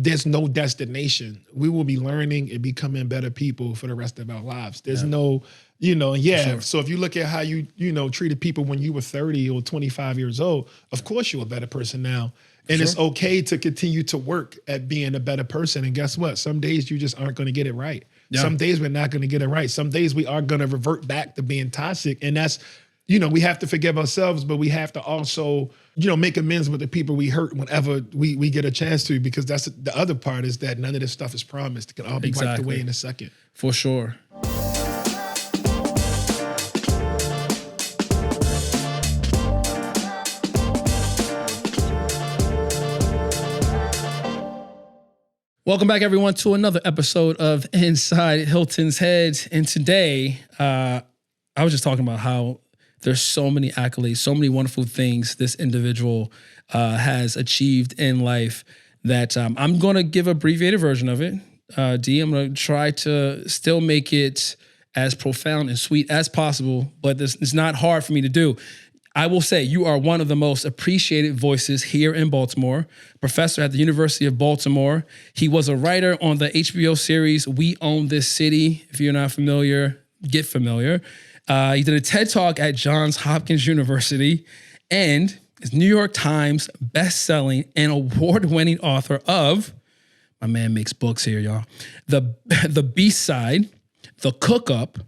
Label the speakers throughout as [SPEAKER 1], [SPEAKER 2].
[SPEAKER 1] there's no destination. We will be learning and becoming better people for the rest of our lives. There's no, sure. So if you look at how you treated people when you were 30 or 25 years old, of course you're a better person now. And It's okay to continue to work at being a better person. And guess what? Some days you just aren't going to get it right. Yeah. Some days we're not going to get it right. Some days we are going to revert back to being toxic. And that's, we have to forgive ourselves, but we have to also, make amends with the people we hurt whenever we get a chance to, because that's the other part, is that none of this stuff is promised. It can all be wiped away in a second.
[SPEAKER 2] For sure. Welcome back, everyone, to another episode of Inside Hilton's Head. And today, I was just talking about how there's so many accolades, so many wonderful things this individual has achieved in life that I'm going to give an abbreviated version of it. D, I'm going to try to still make it as profound and sweet as possible, but it's not hard for me to do. I will say you are one of the most appreciated voices here in Baltimore, professor at the University of Baltimore. He was a writer on the HBO series We Own This City. If you're not familiar, get familiar. He did a TED Talk at Johns Hopkins University and is New York Times bestselling and award-winning author of, my man makes books here, y'all, The B-Side, The Cook-Up,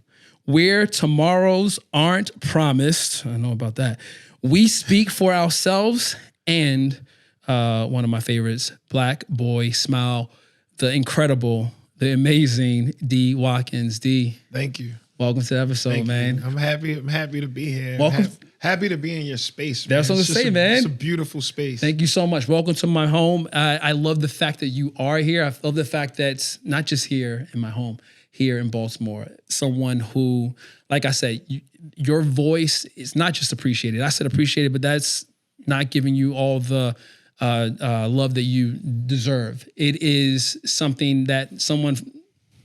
[SPEAKER 2] Where Tomorrows Aren't Promised. I know about that. We Speak for Ourselves, and one of my favorites, Black Boy Smile, the incredible, the amazing D. Watkins. D.
[SPEAKER 1] Thank you.
[SPEAKER 2] Welcome to the episode, man.
[SPEAKER 1] I'm happy to be here.
[SPEAKER 2] Welcome.
[SPEAKER 1] Happy to be in your space, man.
[SPEAKER 2] That's what I was going to say, man.
[SPEAKER 1] It's a beautiful space.
[SPEAKER 2] Thank you so much. Welcome to my home. I love the fact that you are here. I love the fact that it's not just here in my home, here in Baltimore. Someone who, like I said, your voice is not just appreciated. I said appreciated, but that's not giving you all the love that you deserve. It is something that someone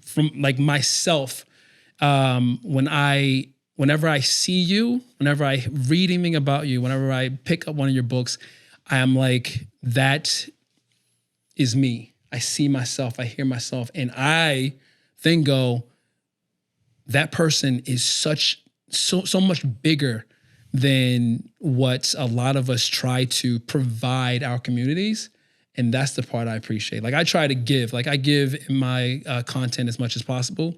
[SPEAKER 2] from like myself, whenever I see you, whenever I read anything about you, whenever I pick up one of your books, I am like, that is me. I see myself, I hear myself, and I then go, that person is so much bigger than what a lot of us try to provide our communities. And that's the part I appreciate. Like I try to give, like I give in my content as much as possible,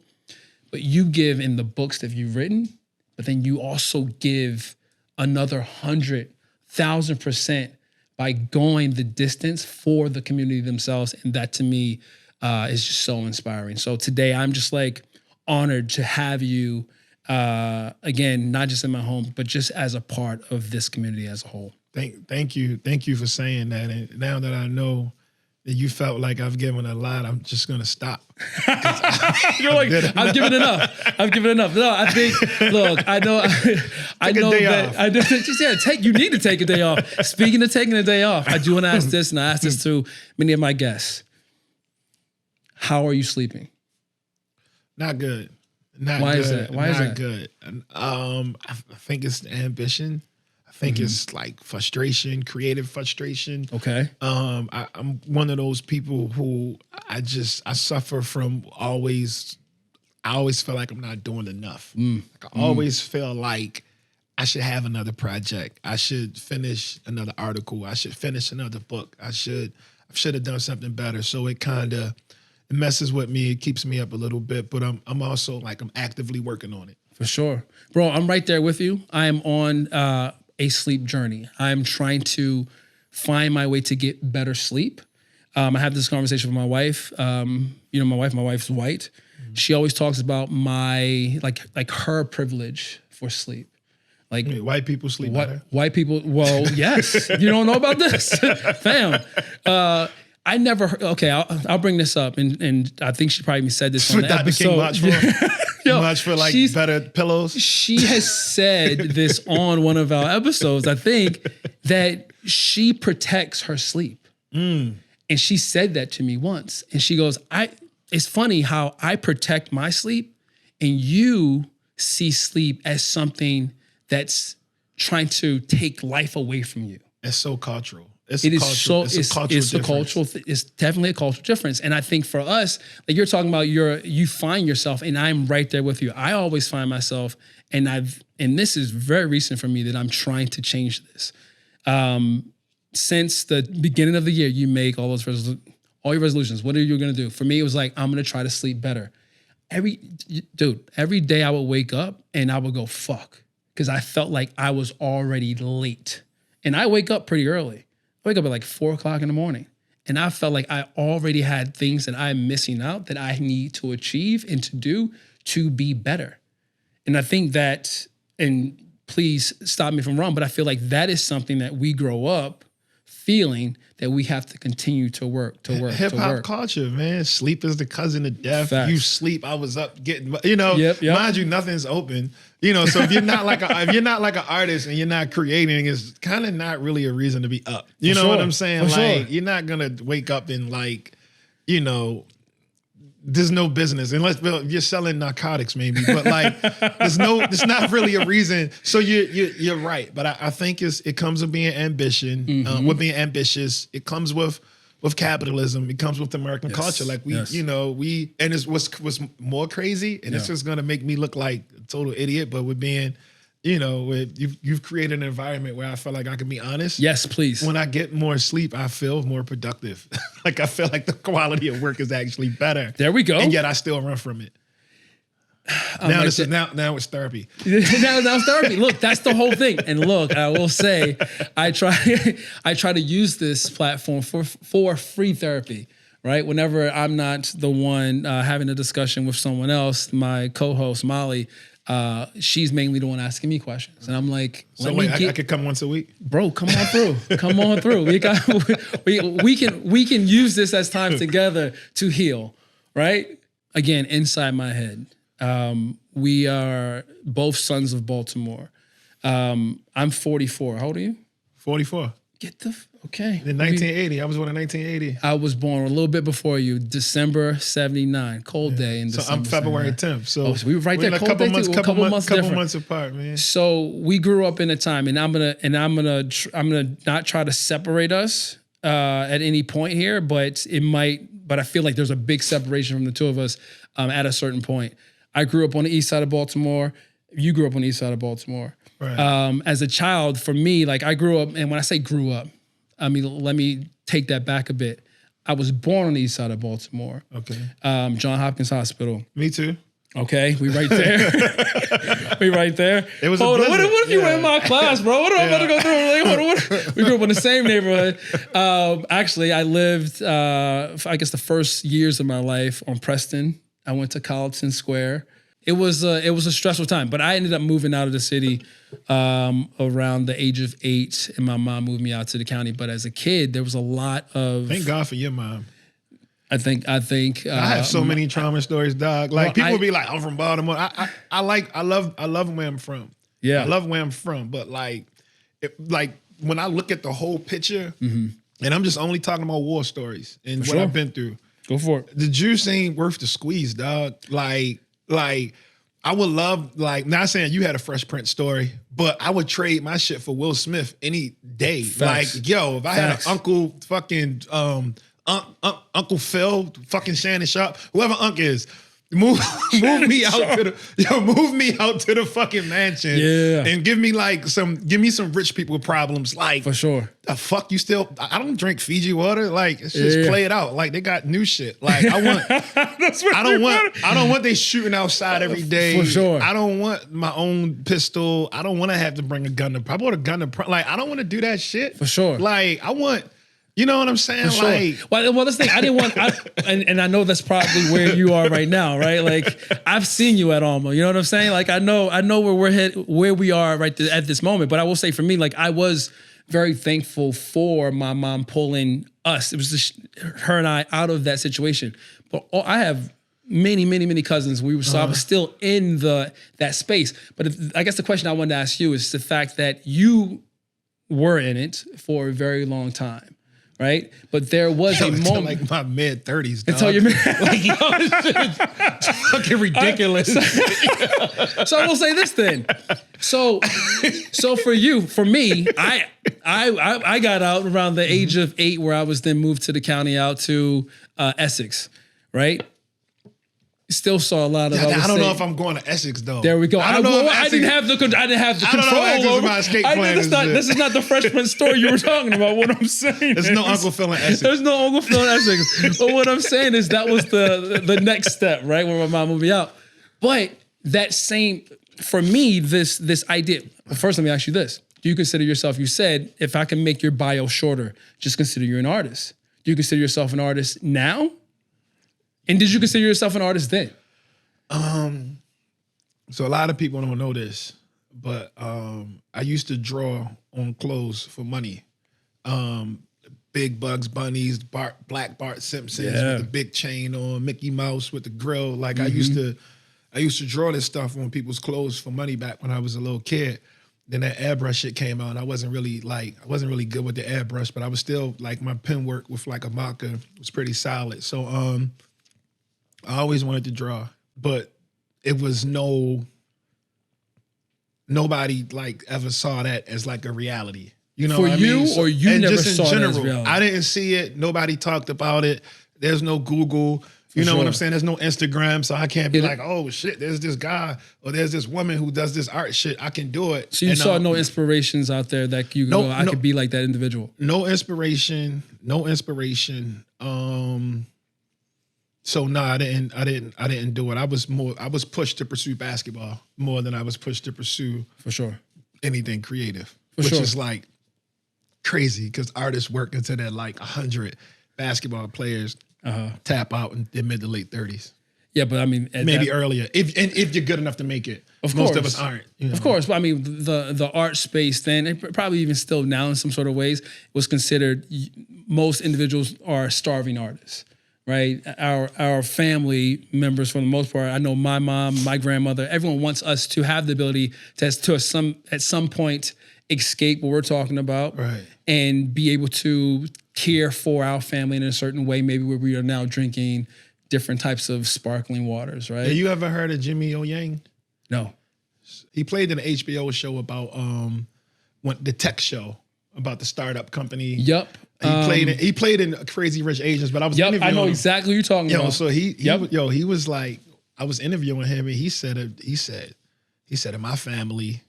[SPEAKER 2] but you give in the books that you've written, but then you also give another 100,000% by going the distance for the community themselves. And that to me is just so inspiring. So today I'm just like honored to have you, again, not just in my home, but just as a part of this community as a whole.
[SPEAKER 1] Thank you. Thank you for saying that. And now that I know that you felt like I've given a lot, I'm just going to stop.
[SPEAKER 2] You're like, I've given enough. No, I think, look, I know that you need to take a day off. Speaking of taking a day off, I do want to ask this, and I ask this to many of my guests. How are you sleeping?
[SPEAKER 1] Not good.
[SPEAKER 2] Why is that?
[SPEAKER 1] Not good. I think it's ambition. I think it's like frustration, creative frustration.
[SPEAKER 2] Okay.
[SPEAKER 1] I'm one of those people who I suffer from I always feel like I'm not doing enough. Like I always feel like I should have another project. I should finish another article. I should finish another book. I should have done something better. So it kind of messes with me. It keeps me up a little bit, but I'm also like, I'm actively working on it.
[SPEAKER 2] For sure. Bro, I'm right there with you. I am on a sleep journey. I'm trying to find my way to get better sleep. I have this conversation with my wife. My wife's white. Mm-hmm. She always talks about my, like her privilege for sleep. Like
[SPEAKER 1] white people sleep better?
[SPEAKER 2] White people, well, yes. You don't know about this? Fam. I never heard, okay, I'll bring this up, and I think she probably said this on the episode.
[SPEAKER 1] Much for like better pillows?
[SPEAKER 2] She has said this on one of our episodes, I think, that she protects her sleep. And she said that to me once. And she goes, it's funny how I protect my sleep and you see sleep as something that's trying to take life away from you.
[SPEAKER 1] It's so cultural. It's
[SPEAKER 2] It
[SPEAKER 1] a
[SPEAKER 2] is
[SPEAKER 1] cultural,
[SPEAKER 2] so
[SPEAKER 1] it's a cultural
[SPEAKER 2] it's the
[SPEAKER 1] difference.
[SPEAKER 2] cultural. It's definitely a cultural difference. And I think for us, like you're talking about, you find yourself, and I'm right there with you. I always find myself, and this is very recent for me that I'm trying to change this. Since the beginning of the year, you make all your resolutions. What are you going to do? For me, it was like, I'm going to try to sleep better. Every day I would wake up and I would go, fuck. Because I felt like I was already late. And I wake up pretty early. I wake up at like 4 o'clock in the morning. And I felt like I already had things that I'm missing out that I need to achieve and to do to be better. And I think that, and please stop me if I'm wrong, but I feel like that is something that we grow up feeling that we have to continue to work.
[SPEAKER 1] Hip hop culture, man. Sleep is the cousin of death.
[SPEAKER 2] Facts.
[SPEAKER 1] You sleep. I was up getting,
[SPEAKER 2] Yep.
[SPEAKER 1] mind you, nothing's open. So if you're not like an artist and you're not creating, it's kind of not really a reason to be up. You know what I'm saying? Like you're not gonna wake up and there's no business unless you're selling narcotics, maybe. But like, there's not really a reason. So you're right. But I think it comes with being ambition, with being ambitious. It comes with capitalism. It comes with American culture. Like and it's what's more crazy, and it's just gonna make me look like a total idiot. But with being, you've created an environment where I feel like I can be honest.
[SPEAKER 2] Yes, please.
[SPEAKER 1] When I get more sleep, I feel more productive. Like I feel like the quality of work is actually better.
[SPEAKER 2] There we go.
[SPEAKER 1] And yet I still run from it. Now it's therapy.
[SPEAKER 2] now it's therapy. Look, that's the whole thing. And look, I will say, I try to use this platform for free therapy. Right? Whenever I'm not the one having a discussion with someone else, my co-host Molly, she's mainly the one asking me questions, and I'm like,
[SPEAKER 1] so wait, I could come once a week,
[SPEAKER 2] bro. Come on through. Come on through. We can use this as time together to heal. Right? Again, inside my head, we are both sons of Baltimore. I'm 44. How old are you?
[SPEAKER 1] 44.
[SPEAKER 2] Okay.
[SPEAKER 1] In 1980. I was born in 1980.
[SPEAKER 2] I was born a little bit before you, December 79. Cold day in December.
[SPEAKER 1] So I'm February 10th. So
[SPEAKER 2] we were right there.
[SPEAKER 1] A couple months apart, man.
[SPEAKER 2] So we grew up in a time, and I'm gonna not try to separate us at any point here, but it might. But I feel like there's a big separation from the two of us at a certain point. I grew up on the east side of Baltimore. You grew up on the east side of Baltimore. Right. As a child, for me, like I grew up, and when I say grew up, I mean, let me take that back a bit. I was born on the east side of Baltimore. Okay. John Hopkins Hospital.
[SPEAKER 1] Me too.
[SPEAKER 2] Okay, we right there. We right there.
[SPEAKER 1] It was
[SPEAKER 2] what if you were in my class, bro? What am I about to go through? Like, we grew up in the same neighborhood. Actually, I lived, I guess, the first years of my life on Preston. I went to Colleton Square. It was a stressful time, but I ended up moving out of the city around the age of 8, and my mom moved me out to the county. But as a kid, there was a lot of.
[SPEAKER 1] Thank God for your mom.
[SPEAKER 2] I think. I
[SPEAKER 1] have so many trauma stories, dog. Like people be like, "I'm from Baltimore." I love where I'm from.
[SPEAKER 2] Yeah,
[SPEAKER 1] I love where I'm from. But like when I look at the whole picture, and I'm just only talking about war stories and what I've been through.
[SPEAKER 2] Go for it.
[SPEAKER 1] The juice ain't worth the squeeze, dog. Like I would love, not saying you had a Fresh Prince story, but I would trade my shit for Will Smith any day.
[SPEAKER 2] Facts.
[SPEAKER 1] Like, yo, if I had an uncle fucking Uncle Phil, fucking Shannon Sharp, whoever Unc is, move me out to the fucking mansion, and give me some rich people problems, like
[SPEAKER 2] for sure.
[SPEAKER 1] The fuck you still? I don't drink Fiji water. Like it's just play it out. Like they got new shit. Like I don't want they shooting outside every day.
[SPEAKER 2] For sure.
[SPEAKER 1] I don't want my own pistol. I don't want to have to bring a gun to. I bought a gun to. Like I don't want to do that shit.
[SPEAKER 2] For sure.
[SPEAKER 1] Like I want. You know what I'm saying?
[SPEAKER 2] Sure.
[SPEAKER 1] Like,
[SPEAKER 2] well, this thing I didn't want, and I know that's probably where you are right now, right? Like, I've seen you at Alma. You know what I'm saying? Like, I know where we are right at this moment. But I will say, for me, like, I was very thankful for my mom pulling us. It was just her and I out of that situation. But I have many cousins. I was still in that space. But I guess the question I wanted to ask you is the fact that you were in it for a very long time. right? But there was a moment.
[SPEAKER 1] Like my mid 30s.
[SPEAKER 2] Until you're
[SPEAKER 1] like, yo, it's fucking ridiculous.
[SPEAKER 2] So I will say this then. So for me, I got out around the age of 8, where I was then moved to the county out to Essex, right? Still saw a lot of.
[SPEAKER 1] I don't know if I'm going to Essex though.
[SPEAKER 2] There we go. I didn't have the control over. This is not the freshman story you were talking about. What I'm saying,
[SPEAKER 1] there's no Uncle Phil in Essex.
[SPEAKER 2] There's no Uncle Phil in Essex. But what I'm saying is that was the next step, right? Where my mom moved me out. But that same, for me, this idea. Well, first, let me ask you this: do you consider yourself? You said, if I can make your bio shorter, just consider you're an artist. Do you consider yourself an artist now? And did you consider yourself an artist then?
[SPEAKER 1] So a lot of people don't know this, but I used to draw on clothes for money. Big Bugs Bunnies, Black Bart Simpsons with the big chain on, Mickey Mouse with the grill. Like I used to draw this stuff on people's clothes for money back when I was a little kid. Then that airbrush shit came out, and I wasn't really good with the airbrush, but I was still like, my pen work with like a marker was pretty solid. So I always wanted to draw, but it was nobody like ever saw that as like a reality. You know
[SPEAKER 2] for
[SPEAKER 1] what I
[SPEAKER 2] you,
[SPEAKER 1] mean? So,
[SPEAKER 2] or you never saw it as reality?
[SPEAKER 1] I didn't see it. Nobody talked about it. There's no Google. You know what I'm saying? There's no Instagram, so I can't be like, oh shit, there's this guy or there's this woman who does this art shit. I can do it.
[SPEAKER 2] So you saw no inspirations out there that you go, I could be like that individual.
[SPEAKER 1] No inspiration. So no, I didn't do it. I was pushed to pursue basketball more than I was pushed to pursue
[SPEAKER 2] for sure
[SPEAKER 1] anything creative, which is like crazy because artists work into that like 100 basketball players tap out in their mid to late 30s.
[SPEAKER 2] Yeah, but I mean,
[SPEAKER 1] maybe earlier if you're good enough to make it. Most of us aren't. You know?
[SPEAKER 2] Of course, but I mean, the art space then, and probably even still now in some sort of ways, was considered, most individuals are starving artists. Right, our family members, for the most part, I know my mom, my grandmother, everyone wants us to have the ability to at some point escape what we're talking about,
[SPEAKER 1] right,
[SPEAKER 2] and be able to care for our family in a certain way. Maybe where we are now drinking different types of sparkling waters. Right?
[SPEAKER 1] Have you ever heard of Jimmy O Yang?
[SPEAKER 2] No.
[SPEAKER 1] He played in an HBO show about the tech show about the startup company.
[SPEAKER 2] Yep.
[SPEAKER 1] He played in Crazy Rich Asians, but I was interviewing
[SPEAKER 2] I know
[SPEAKER 1] him.
[SPEAKER 2] exactly what you're talking about.
[SPEAKER 1] So he was like, I was interviewing him, and he said in my family,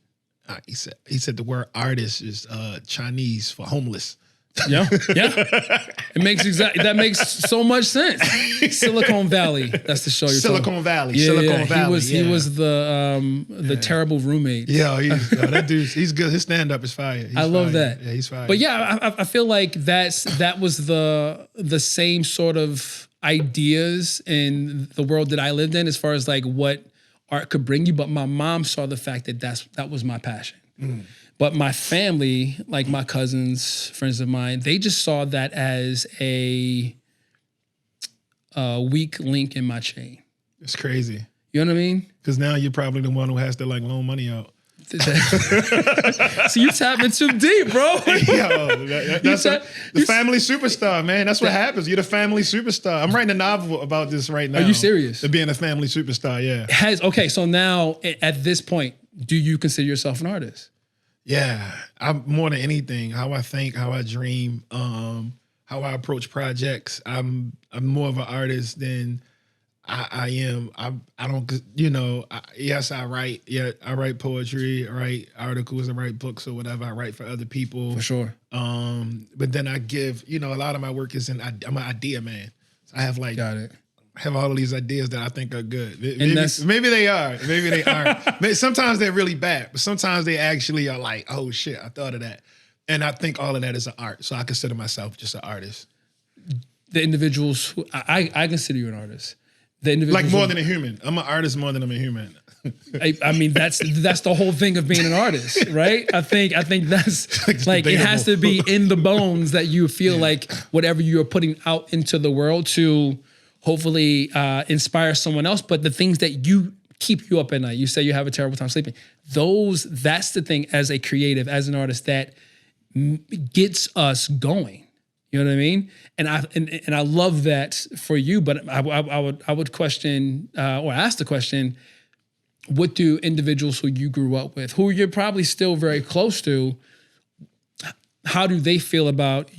[SPEAKER 1] he said the word artist is Chinese for homeless.
[SPEAKER 2] Yeah. That makes so much sense. Silicon Valley. That's the show you're talking about. Silicon Valley. He was the terrible roommate.
[SPEAKER 1] Yeah, that dude. He's good. His stand up is fire.
[SPEAKER 2] I love that.
[SPEAKER 1] Yeah, he's fire.
[SPEAKER 2] But yeah, I feel like that was the same sort of ideas in the world that I lived in, as far as like what art could bring you. But my mom saw the fact that was my passion. But my family, like my cousins, friends of mine, they just saw that as a weak link in my chain.
[SPEAKER 1] It's crazy.
[SPEAKER 2] You know what I mean?
[SPEAKER 1] Because now you're probably the one who has to like loan money out.
[SPEAKER 2] So you tapping too deep, bro.
[SPEAKER 1] That's the family superstar, man. That's what happens. You're the family superstar. I'm writing a novel about this right now.
[SPEAKER 2] Are you serious?
[SPEAKER 1] To being a family superstar, yeah.
[SPEAKER 2] Okay, so now at this point, do you consider yourself an artist?
[SPEAKER 1] Yeah, I'm more than anything. How I think, how I dream, how I approach projects. I'm more of an artist than I am. I don't, yes, I write. Yeah, I write poetry, I write articles, I write books or whatever. I write for other people.
[SPEAKER 2] For sure.
[SPEAKER 1] But then I give, a lot of my work is I'm an idea man. So I have
[SPEAKER 2] Got it.
[SPEAKER 1] Have all of these ideas that I think are good. Maybe they are. Maybe they aren't. Sometimes they're really bad, but sometimes they actually are like, oh shit, I thought of that. And I think all of that is an art. So I consider myself just an artist.
[SPEAKER 2] The individuals who I consider you an artist. The individuals
[SPEAKER 1] like more than a human. I'm an artist more than I'm a human.
[SPEAKER 2] I mean, that's the whole thing of being an artist, right? I think that's like it has to be in the bones that you feel like whatever you're putting out into the world to hopefully inspire someone else. But the things that you keep you up at night, you say you have a terrible time sleeping. That's the thing as a creative, as an artist that gets us going. You know what I mean? And I love that for you. But I would question or ask the question: what do individuals who you grew up with, who you're probably still very close to, how do they feel about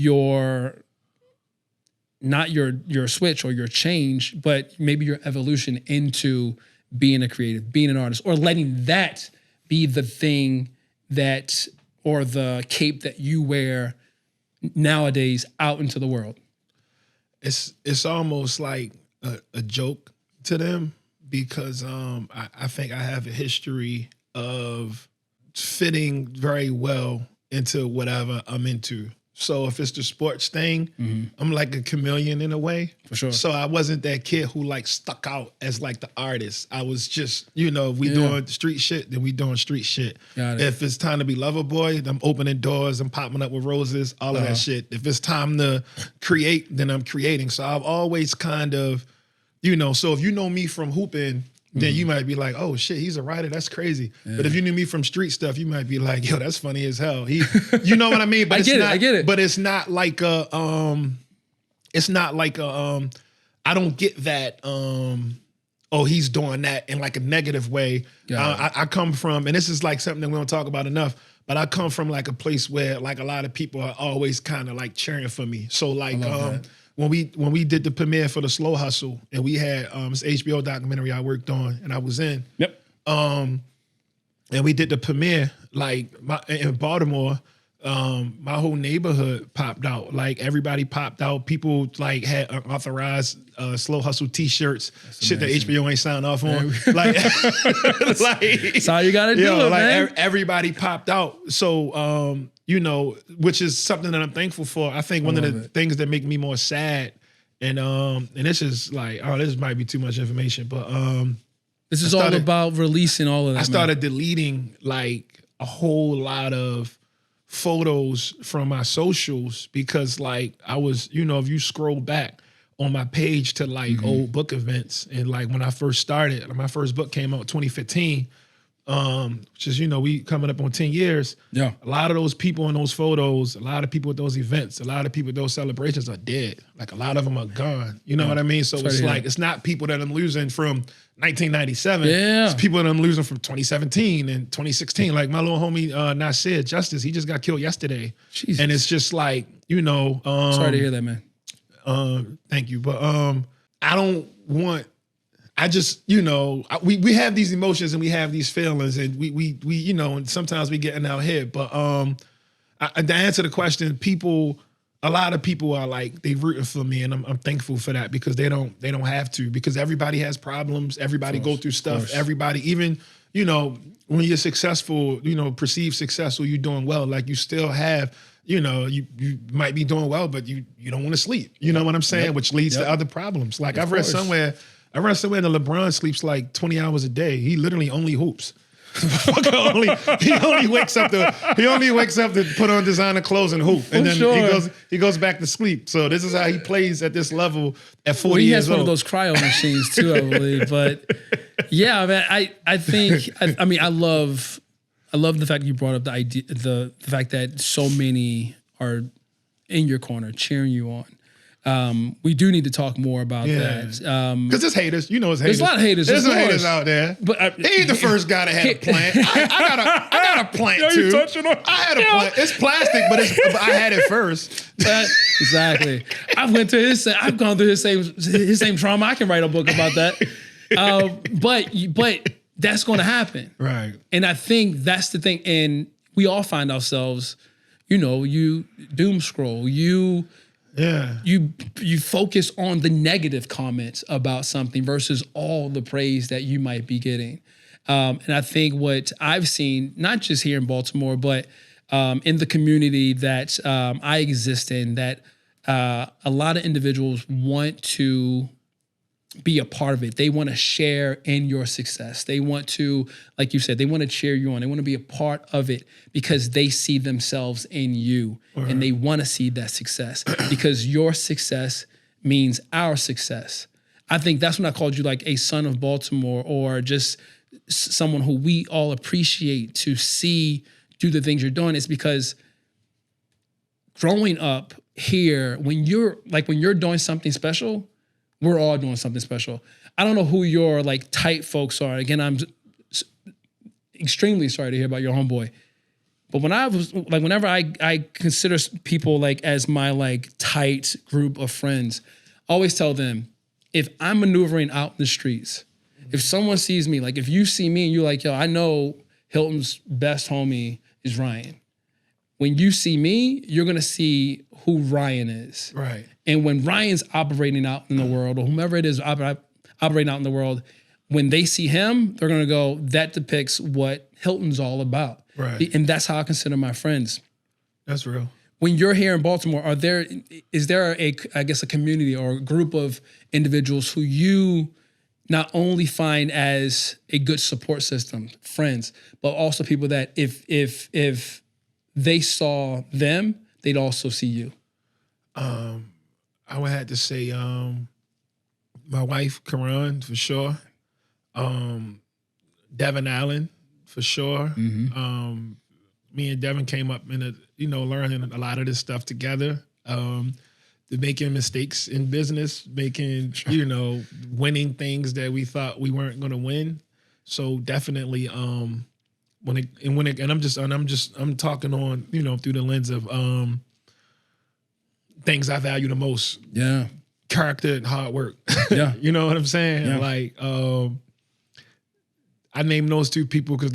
[SPEAKER 2] not your switch or your change, but maybe your evolution into being a creative, being an artist, or letting that be the thing that, or the cape that you wear nowadays out into the world?
[SPEAKER 1] It's almost like a joke to them because I think I have a history of fitting very well into whatever I'm into. So if it's the sports thing, I'm like a chameleon in a way.
[SPEAKER 2] For sure.
[SPEAKER 1] So I wasn't that kid who like stuck out as like the artist. I was just, if we doing street shit, then we doing street shit.
[SPEAKER 2] Got it.
[SPEAKER 1] If it's time to be lover boy, I'm opening doors, I'm popping up with roses, all of that shit. If it's time to create, then I'm creating. So I've always kind of, so if you know me from hooping, then you might be like, oh shit, he's a writer. That's crazy. Yeah. But if you knew me from street stuff, you might be like, yo, that's funny as hell. You know what I mean? But
[SPEAKER 2] I get it.
[SPEAKER 1] But it's not like I don't get that, oh, he's doing that in like a negative way. I come from, and this is like something that we don't talk about enough, but I come from like a place where like a lot of people are always kind of like cheering for me. So like, when we did the premiere for The Slow Hustle, and we had this HBO documentary I worked on, and I was in.
[SPEAKER 2] Yep.
[SPEAKER 1] And we did the premiere like in Baltimore. My whole neighborhood popped out. Like everybody popped out. People like had authorized Slow Hustle T-shirts. Shit that HBO ain't signed off on. Like,
[SPEAKER 2] that's how you gotta do it, man.
[SPEAKER 1] Everybody popped out. So which is something that I'm thankful for. I think one of the things that make me more sad, and this is like, this might be too much information, but
[SPEAKER 2] this is all about releasing all of that.
[SPEAKER 1] I started deleting like a whole lot of photos from my socials because like I was, if you scroll back on my page to like old book events, and like when I first started, my first book came out 2015, which is, we coming up on 10 years. Yeah. A lot of those people in those photos, a lot of people at those events, a lot of people at those celebrations are dead. Like a lot of them are gone. You know what I mean? So it's like, it's not people that I'm losing from 1997. Yeah. It's people that I'm losing from 2017 and 2016. Like my little homie, Nasir Justice, he just got killed yesterday. Jesus. And it's just like,
[SPEAKER 2] sorry to hear that, man.
[SPEAKER 1] Thank you. But I don't want, I just, we have these emotions and we have these feelings, and we and sometimes we get in our head. But to answer the question, a lot of people are like, they rooting for me, and I'm thankful for that because they don't have to, because everybody has problems. Everybody go through stuff. Everybody, even, when you're successful, perceived successful, you're doing well. Like you still have, you might be doing well, but you don't want to sleep. You know what I'm saying? Yep. Which leads to other problems. Like I read somewhere that LeBron sleeps like 20 hours a day. He literally only hoops. he only wakes up to put on designer clothes and hoop, and then he goes back to sleep. So this is how he plays at this level at 40
[SPEAKER 2] he
[SPEAKER 1] years
[SPEAKER 2] has
[SPEAKER 1] old.
[SPEAKER 2] One of those cryo machines too, I believe. But yeah, man, I think I love the fact you brought up the idea, the fact that so many are in your corner cheering you on. We do need to talk more about that.
[SPEAKER 1] Because there's haters. There's haters.
[SPEAKER 2] There's a lot of haters.
[SPEAKER 1] There's some haters out there. But he ain't the first guy that had a plant. I got a plant too. I had a plant. It's plastic, but I had it first.
[SPEAKER 2] Exactly. I've gone through his same trauma. I can write a book about that. But that's going to happen.
[SPEAKER 1] Right.
[SPEAKER 2] And I think that's the thing. And we all find ourselves, you doom scroll, you focus on the negative comments about something versus all the praise that you might be getting. And I think what I've seen, not just here in Baltimore, but in the community that I exist in, that a lot of individuals want to be a part of it. They want to share in your success. They want to, like you said, they want to cheer you on. They want to be a part of it because they see themselves in you, and they want to see that success because your success means our success. I think that's when I called you like a son of Baltimore, or just someone who we all appreciate to see do the things you're doing. It's because growing up here, when you're doing something special, we're all doing something special. I don't know who your like tight folks are. Again, I'm extremely sorry to hear about your homeboy. But when I was like, whenever I consider people like as my like tight group of friends, I always tell them, if I'm maneuvering out in the streets, if someone sees me, like if you see me and you're like, yo, I know Hilton's best homie is Ryan. When you see me, you're gonna see who Ryan is.
[SPEAKER 1] Right.
[SPEAKER 2] And when Ryan's operating out in the world, or whomever it is operating out in the world, when they see him, they're gonna go, that depicts what Hilton's all about.
[SPEAKER 1] Right.
[SPEAKER 2] And that's how I consider my friends.
[SPEAKER 1] That's real.
[SPEAKER 2] When you're here in Baltimore, is there a community or a group of individuals who you not only find as a good support system, friends, but also people that if they saw them, they'd also see you?
[SPEAKER 1] I would have to say my wife, Karan, for sure. Devin Allen, for sure.
[SPEAKER 2] Mm-hmm.
[SPEAKER 1] Me and Devin came up in learning a lot of this stuff together. Making mistakes in business, making, winning things that we thought we weren't going to win. So definitely, I'm talking on, through the lens of things I value the most.
[SPEAKER 2] Yeah.
[SPEAKER 1] Character and hard work.
[SPEAKER 2] Yeah.
[SPEAKER 1] You know what I'm saying?
[SPEAKER 2] Yeah.
[SPEAKER 1] Like, I named those two people because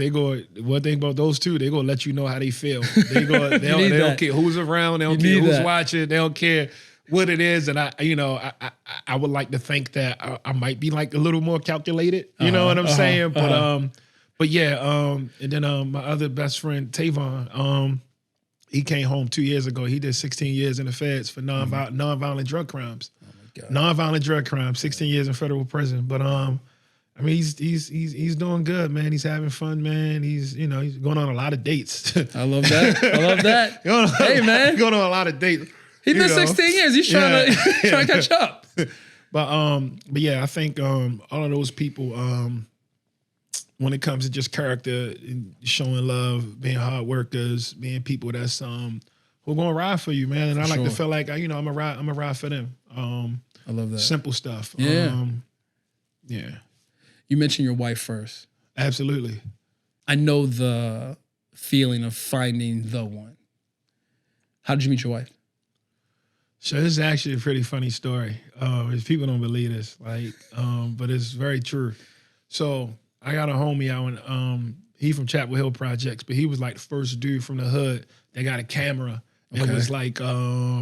[SPEAKER 1] one thing about those two, they gonna let you know how they feel. They don't care who's around, they don't care who's watching, they don't care what it is. And I would like to think that I might be like a little more calculated. You know what I'm saying? But yeah, and then my other best friend, Tavon, he came home 2 years ago. He did 16 years in the feds for nonviolent drug crimes. Oh my God. Nonviolent drug crimes, 16 years in federal prison. But I mean, he's doing good, man. He's having fun, man. He's going on a lot of dates.
[SPEAKER 2] I love that. Hey, man,
[SPEAKER 1] going on a lot of dates.
[SPEAKER 2] He did 16 years. He's trying to catch up.
[SPEAKER 1] But yeah, I think all of those people, when it comes to just character and showing love, being hard workers, being people that's who are gonna ride for you, man. And I like to feel like I'm a ride for them.
[SPEAKER 2] I love that.
[SPEAKER 1] Simple stuff.
[SPEAKER 2] Yeah.
[SPEAKER 1] Yeah.
[SPEAKER 2] You mentioned your wife first.
[SPEAKER 1] Absolutely.
[SPEAKER 2] I know the feeling of finding the one. How did you meet your wife?
[SPEAKER 1] So this is actually a pretty funny story. People don't believe this, but it's very true. So I got a homie out, and he from Chapel Hill Projects, but he was like the first dude from the hood that got a camera. Okay. It was like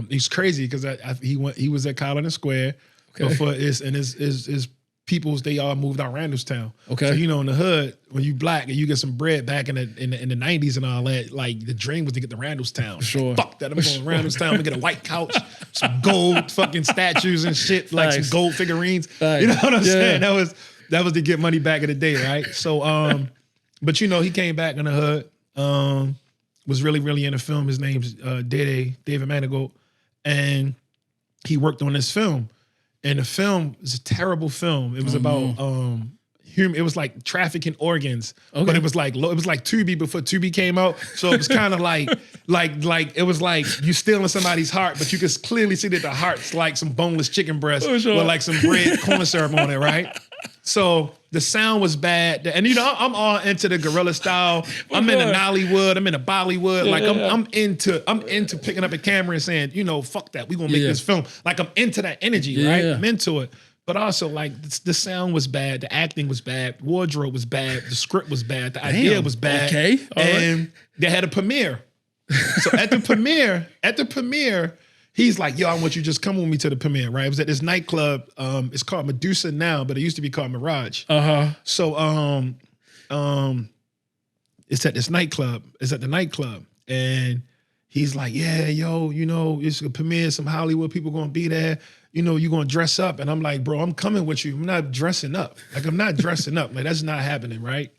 [SPEAKER 1] he's crazy because he was at Collins Square before his peoples, they all moved out Randallstown. Okay. So in the hood, when you black and you get some bread back in the 90s and all that, like the dream was to get to Randallstown.
[SPEAKER 2] Sure.
[SPEAKER 1] Like, fuck that, I'm going to Randallstown to get a white couch, some gold fucking statues and shit, like some gold figurines. You know what I'm saying? That was to get money back in the day, right? So but he came back in the hood, was really, really into film. His name's David Manigault, and he worked on this film. And the film is a terrible film. It was about it was like trafficking organs, but it was like Tubi before Tubi came out. So it was kind of like it was like you stealing somebody's heart, but you could clearly see that the heart's like some boneless chicken breast with like some red corn syrup on it, right? So the sound was bad, and I'm all into the guerrilla style. I'm into Nollywood. I'm into Bollywood. Like I'm into picking up a camera and saying, fuck that. We gonna make this film. Like I'm into that energy, right? I'm into it. But also like the sound was bad, the acting was bad, wardrobe was bad, the script was bad, the idea was bad.
[SPEAKER 2] Okay,
[SPEAKER 1] and they had a premiere. So at the premiere. He's like, yo, I want you to just come with me to the premiere, right? It was at this nightclub. It's called Medusa now, but it used to be called Mirage. So it's at this nightclub. It's at the nightclub. And he's like, yeah, yo, it's a premiere, some Hollywood people gonna be there. You're gonna dress up. And I'm like, bro, I'm coming with you. I'm not dressing up. Like, I'm not dressing up. Like, that's not happening, right?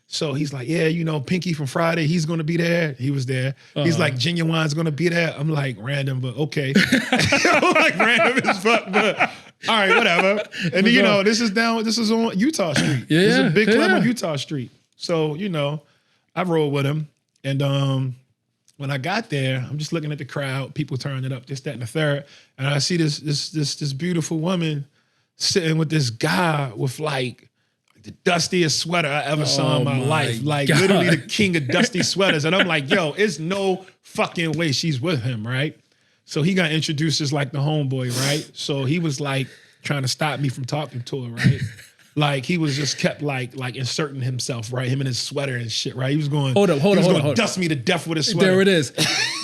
[SPEAKER 1] So he's like, yeah, Pinky from Friday, he's going to be there. He was there. He's like, Genuine's going to be there. I'm like, random, but okay. I'm like, random as fuck, but all right, whatever. And then, this is on Utah Street. Yeah, this is a big club on Utah Street. So, I rolled with him. And when I got there, I'm just looking at the crowd, people turning it up, this, that, and the third. And I see this beautiful woman sitting with this guy with like the dustiest sweater I ever saw in my life. Like
[SPEAKER 2] God.
[SPEAKER 1] literally the king of dusty sweaters. And I'm like, yo, it's no fucking way she's with him, right? So he got introduced as like the homeboy, right? So he was like trying to stop me from talking to her, right? Like he was just kept like inserting himself, right? Him in his sweater and shit, right? He was going,
[SPEAKER 2] hold on.
[SPEAKER 1] Dust me to death with his sweater.
[SPEAKER 2] There it is.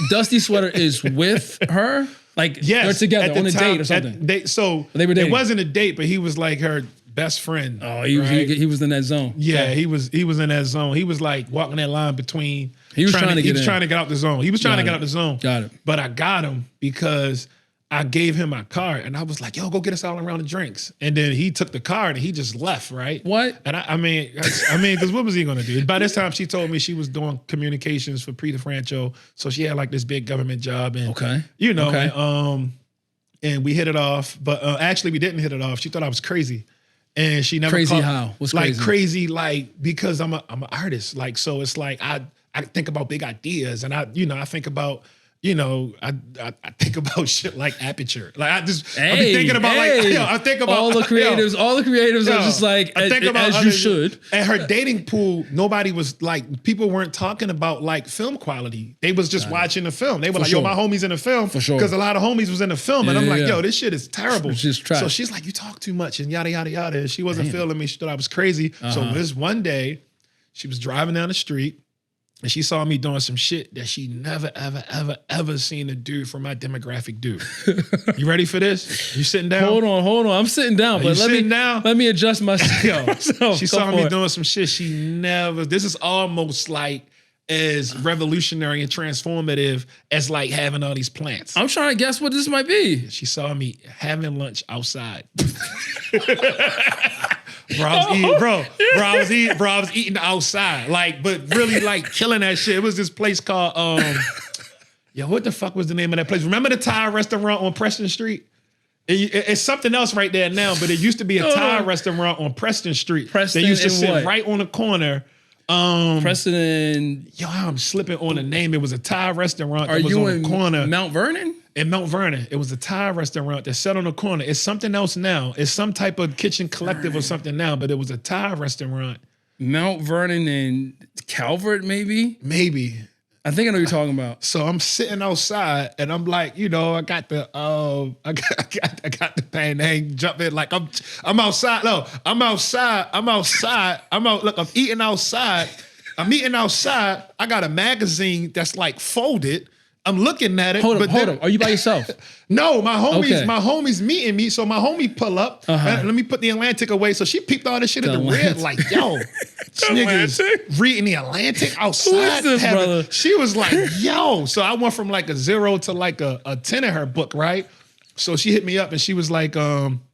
[SPEAKER 2] Dusty sweater is with her? Like they're together on a date or something?
[SPEAKER 1] They were dating. It wasn't a date, but he was like her best friend.
[SPEAKER 2] Oh, he was in that zone.
[SPEAKER 1] Yeah,
[SPEAKER 2] okay.
[SPEAKER 1] he was in that zone. He was like walking that line between.
[SPEAKER 2] He was trying to get
[SPEAKER 1] out the zone. He was trying to get out the zone.
[SPEAKER 2] Got it.
[SPEAKER 1] But I got him because I gave him my card and I was like, yo, go get us all around the drinks. And then he took the card and he just left, right?
[SPEAKER 2] What?
[SPEAKER 1] And I mean, because what was he gonna do? By this time, she told me she was doing communications for Preta Francho, so she had like this big government job, and and we hit it off. But actually, we didn't hit it off. She thought I was crazy, and she never
[SPEAKER 2] crazy. How? What's
[SPEAKER 1] like crazy? Like because I'm an artist. Like so, it's like I think about big ideas, and I think about. I think about shit like Aperture. Like I be thinking about I think about
[SPEAKER 2] all the creatives. All the creatives are just like I think about as you should.
[SPEAKER 1] At her dating pool, nobody was like people weren't talking about like film quality. They was just watching the film. They were like, yo, my homie's in the film for sure. Because a lot of homies was in the film, and I'm like, yo, this shit is terrible.
[SPEAKER 2] It's just trash.
[SPEAKER 1] So she's like, you talk too much and yada yada yada. And she wasn't feeling me. She thought I was crazy. So this one day, she was driving down the street. And she saw me doing some shit that she never, ever, ever, ever seen a dude from my demographic do. You ready for this? You sitting down?
[SPEAKER 2] Hold on. I'm sitting down, but let me adjust myself.
[SPEAKER 1] She saw me doing some shit she never. This is almost like as revolutionary and transformative as like having all these plants.
[SPEAKER 2] I'm trying to guess what this might be.
[SPEAKER 1] She saw me having lunch outside. I was eating outside, like, but really like killing that shit. It was this place called, what the fuck was the name of that place? Remember the Thai restaurant on Preston Street? It's something else right there now, but it used to be a Thai restaurant on Preston Street.
[SPEAKER 2] Preston
[SPEAKER 1] they used to sit
[SPEAKER 2] what?
[SPEAKER 1] right on the corner.
[SPEAKER 2] Preston and...
[SPEAKER 1] Yo, I'm slipping on the name. It was a Thai restaurant that
[SPEAKER 2] was
[SPEAKER 1] on the corner.
[SPEAKER 2] Mount Vernon?
[SPEAKER 1] In Mount Vernon. It was a Thai restaurant that sat on the corner. It's something else now. It's some type of kitchen collective or something now, but it was a Thai restaurant.
[SPEAKER 2] Mount Vernon and Calvert, maybe?
[SPEAKER 1] Maybe.
[SPEAKER 2] I think I know what you're talking about.
[SPEAKER 1] So I'm sitting outside and I'm like, I got the I got the pain hang jumping like I'm outside. No, I'm outside. Look, I'm eating outside. I got a magazine that's like folded. I'm looking at it.
[SPEAKER 2] Hold up. Are you by yourself?
[SPEAKER 1] No, my homies meeting me. So my homie pull up. Let me put the Atlantic away. So she peeped all this shit in the red, like, yo, this nigga's reading the Atlantic outside.
[SPEAKER 2] Who is this, brother?
[SPEAKER 1] She was like, yo. So I went from like a 0 to like a 10 in her book, right? So she hit me up and she was like,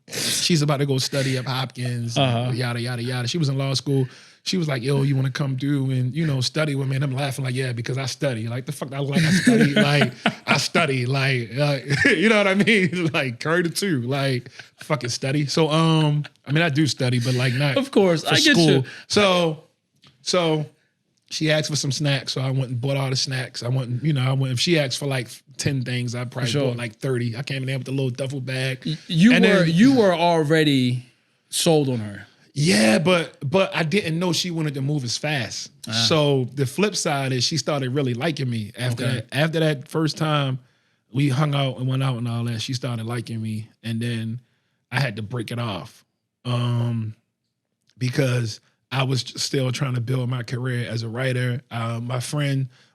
[SPEAKER 1] she's about to go study at Hopkins, yada, yada, yada. She was in law school. She was like, yo, you want to come do and, study with me? And I'm laughing like, yeah, because I study. Like, the fuck, I study. I study. Like, you know what I mean? Like, carry the two. Like, fucking study. So, I do study, but like not
[SPEAKER 2] of course,
[SPEAKER 1] for
[SPEAKER 2] I get
[SPEAKER 1] school.
[SPEAKER 2] you.
[SPEAKER 1] So she asked for some snacks. So I went and bought all the snacks. If she asked for like 10 things, I probably bought like 30. I came in there with a little duffel bag.
[SPEAKER 2] You were already sold on her.
[SPEAKER 1] Yeah, but I didn't know she wanted to move as fast. So the flip side is she started really liking me after that first time we hung out and went out and all that. She started liking me, and then I had to break it off because I was still trying to build my career as a writer.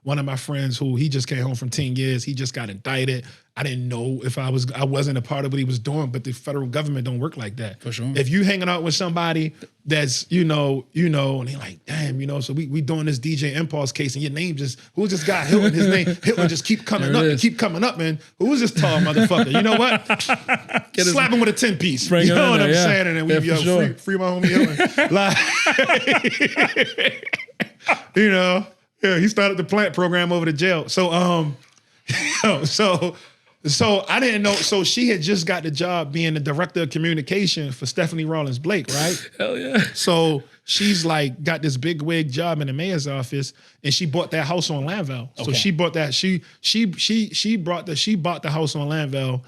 [SPEAKER 1] One of my friends who he just came home from 10 years, he just got indicted. I didn't know if I wasn't a part of what he was doing, but the federal government don't work like that.
[SPEAKER 2] For sure.
[SPEAKER 1] If you hanging out with somebody that's, and they're like, damn, so we doing this DJ Impulse case and your name who's this guy Hilton? His name, Hilton just keep coming up and keep coming up, man. Who's this tall motherfucker? You know what? Slap him with a 10-piece. You know what I'm saying? And then we free my homie Hilton. Like, he started the plant program over the jail. So, So I didn't know. So she had just got the job being the director of communication for Stephanie Rawlings Blake, right?
[SPEAKER 2] Hell yeah.
[SPEAKER 1] So she's like got this big wig job in the mayor's office, and she bought that house on Lanville. So she bought that. She bought the house on Lanville,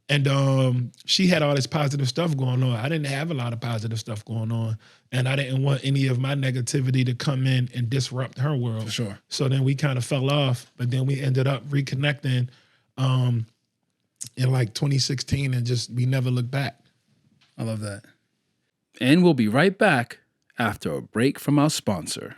[SPEAKER 1] and she had all this positive stuff going on. I didn't have a lot of positive stuff going on, and I didn't want any of my negativity to come in and disrupt her world.
[SPEAKER 2] For sure.
[SPEAKER 1] So then we kind of fell off, but then we ended up reconnecting in like 2016, and just we never looked back.
[SPEAKER 2] I love that. And we'll be right back after a break from our sponsor.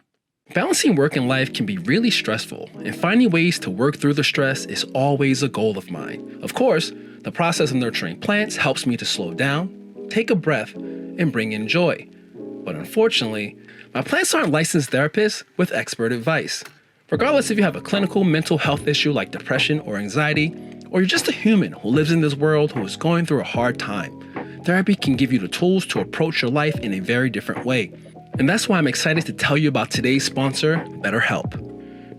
[SPEAKER 2] Balancing work and life can be really stressful, and finding ways to work through the stress is always a goal of mine. Of course, the process of nurturing plants helps me to slow down, take a breath, and bring in joy. But unfortunately, my plants aren't licensed therapists with expert advice. Regardless if you have a clinical mental health issue like depression or anxiety, or you're just a human who lives in this world who is going through a hard time, therapy can give you the tools to approach your life in a very different way. And that's why I'm excited to tell you about today's sponsor, BetterHelp.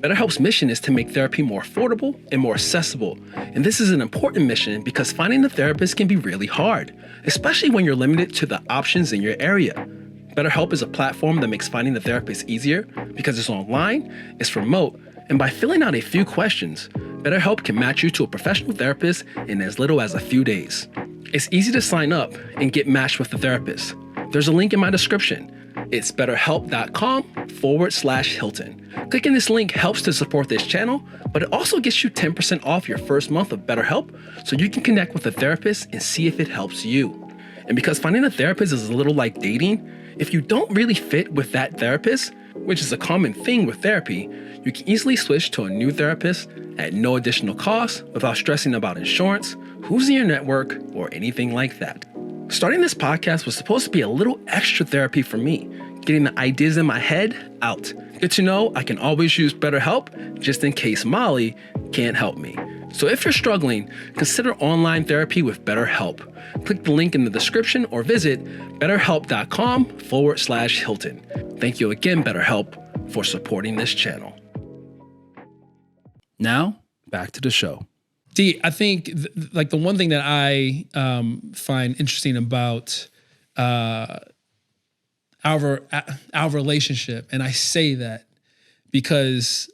[SPEAKER 2] BetterHelp's mission is to make therapy more affordable and more accessible. And this is an important mission because finding a therapist can be really hard, especially when you're limited to the options in your area. BetterHelp is a platform that makes finding a therapist easier because it's online, it's remote, and by filling out a few questions, BetterHelp can match you to a professional therapist in as little as a few days. It's easy to sign up and get matched with a therapist. There's a link in my description. It's betterhelp.com/Hilton. Clicking this link helps to support this channel, but it also gets you 10% off your first month of BetterHelp so you can connect with a therapist and see if it helps you. And because finding a therapist is a little like dating, if you don't really fit with that therapist, which is a common thing with therapy, you can easily switch to a new therapist at no additional cost without stressing about insurance, who's in your network, or anything like that. Starting this podcast was supposed to be a little extra therapy for me, getting the ideas in my head out. Good to know I can always use BetterHelp just in case Molly can't help me. So if you're struggling, consider online therapy with BetterHelp. Click the link in the description or visit betterhelp.com/Hilton. Thank you again, BetterHelp, for supporting this channel. Now, back to the show. D, I think like the one thing that I find interesting about our relationship, and I say that because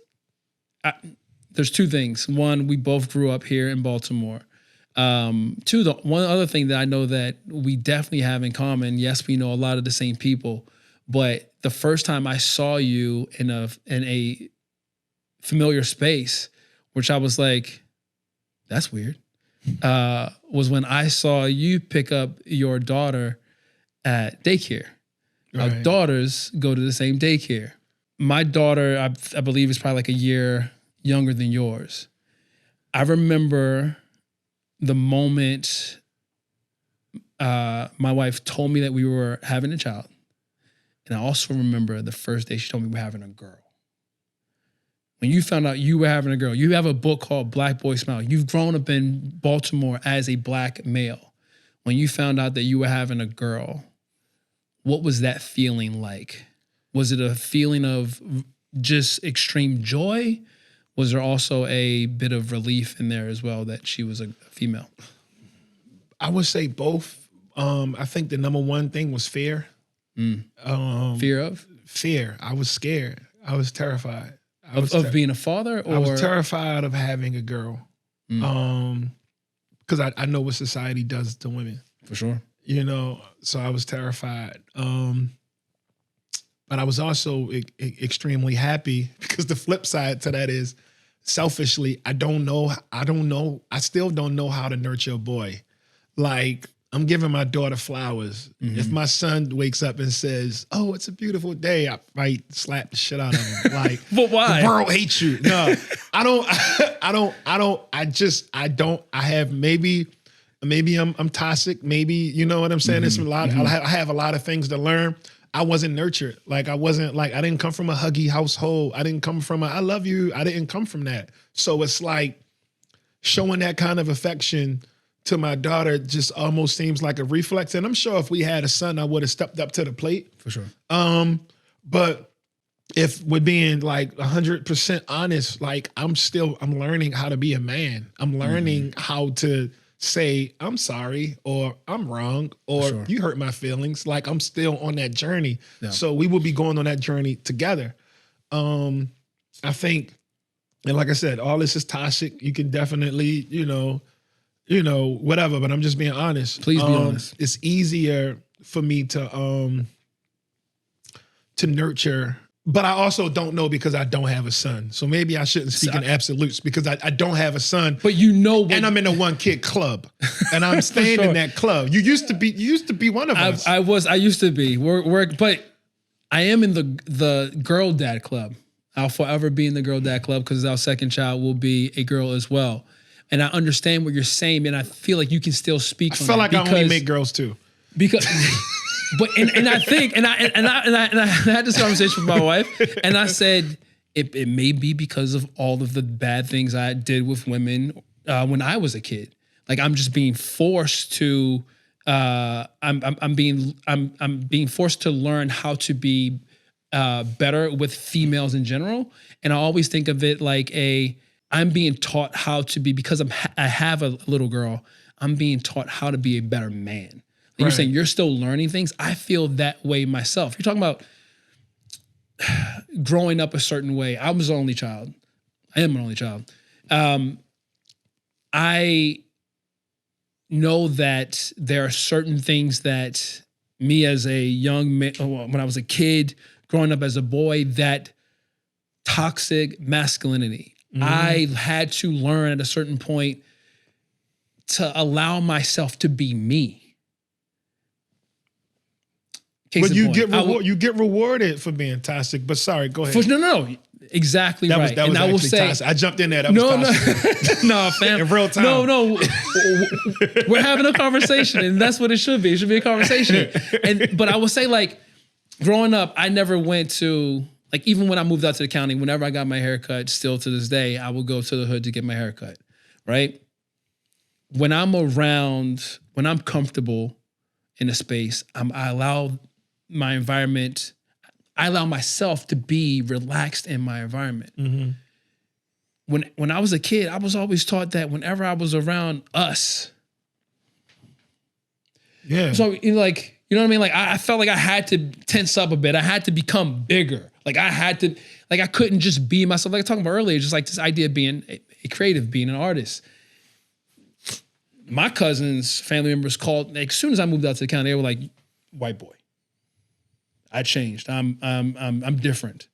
[SPEAKER 2] there's two things. One, we both grew up here in Baltimore. Two, the one other thing that I know that we definitely have in common, yes, we know a lot of the same people, but the first time I saw you in a familiar space, which I was like, that's weird, was when I saw you pick up your daughter at daycare. Right. Our daughters go to the same daycare. My daughter, I believe, is probably like a year younger than yours. I remember the moment my wife told me that we were having a child. And I also remember the first day she told me we were having a girl. When you found out you were having a girl, you have a book called Black Boy Smile. You've grown up in Baltimore as a black male. When you found out that you were having a girl, what was that feeling like? Was it a feeling of just extreme joy? Was there also a bit of relief in there as well that she was a female?
[SPEAKER 1] I would say both. I think the number one thing was fear.
[SPEAKER 2] Fear of?
[SPEAKER 1] Fear. I was scared. I was terrified.
[SPEAKER 2] Of being a father? Or?
[SPEAKER 1] I was terrified of having a girl. Because I know what society does to women.
[SPEAKER 2] For sure.
[SPEAKER 1] You know, so I was terrified. But I was also extremely happy because the flip side to that is, selfishly, I still don't know how to nurture a boy. Like, I'm giving my daughter flowers. Mm-hmm. If my son wakes up and says, "Oh, it's a beautiful day," I might slap the shit out of him. Like,
[SPEAKER 2] but why?
[SPEAKER 1] The world hates you. No, I have maybe I'm toxic. Maybe, you know what I'm saying? It's a lot. I have a lot of things to learn. I wasn't nurtured. Like, I didn't come from a huggy household. I didn't come from I love you. I didn't come from that. So it's like showing that kind of affection to my daughter just almost seems like a reflex. And I'm sure if we had a son, I would have stepped up to the plate.
[SPEAKER 2] For sure.
[SPEAKER 1] But if we're being like 100% honest, like I'm learning how to be a man. I'm learning how to say, I'm sorry, or I'm wrong, or you hurt my feelings. Like I'm still on that journey. Yeah. So we will be going on that journey together. I think, and like I said, all this is toxic. You can definitely, whatever, but I'm just being honest.
[SPEAKER 2] Please be honest.
[SPEAKER 1] It's easier for me to nurture, but I also don't know because I don't have a son. So maybe I shouldn't speak in absolutes because I don't have a son.
[SPEAKER 2] But and
[SPEAKER 1] I'm in a 1-kid club, and I'm staying in that club. You used to be one of us.
[SPEAKER 2] I used to be. But I am in the girl dad club. I'll forever be in the girl dad club because our second child will be a girl as well. And I understand what you're saying, and I feel like you can still speak. I
[SPEAKER 1] feel like I only make girls too.
[SPEAKER 2] Because, but I think I had this conversation with my wife, and I said it may be because of all of the bad things I did with women when I was a kid. Like I'm just being forced to. I'm being forced to learn how to be better with females in general, and I always think of it like I'm being taught how to be because I have a little girl. I'm being taught how to be a better man. You're saying you're still learning things. I feel that way myself. You're talking about growing up a certain way. I was an only child. I am an only child. I know that there are certain things that me as a young man, when I was a kid, growing up as a boy, that toxic masculinity. I had to learn at a certain point to allow myself to be me.
[SPEAKER 1] But you get rewarded for being toxic. But sorry, go ahead.
[SPEAKER 2] No, exactly right.
[SPEAKER 1] That was I will say, toxic. I jumped in there. That was toxic.
[SPEAKER 2] No, fam.
[SPEAKER 1] In real time.
[SPEAKER 2] No. We're having a conversation, and that's what it should be. It should be a conversation. But I will say, like, growing up, I never went to, like, even when I moved out to the county, whenever I got my hair cut, still to this day, I will go to the hood to get my hair cut, right? When I'm comfortable in a space, I allow my environment, I allow myself to be relaxed in my environment. Mm-hmm. When I was a kid, I was always taught that whenever I was around us, so you know what I mean? Like I felt like I had to tense up a bit. I had to become bigger. Like I couldn't just be myself. Like I was talking about earlier, just like this idea of being a creative, being an artist. My cousins, family members called, like, as soon as I moved out to the county, they were like, white boy. I changed. I'm different.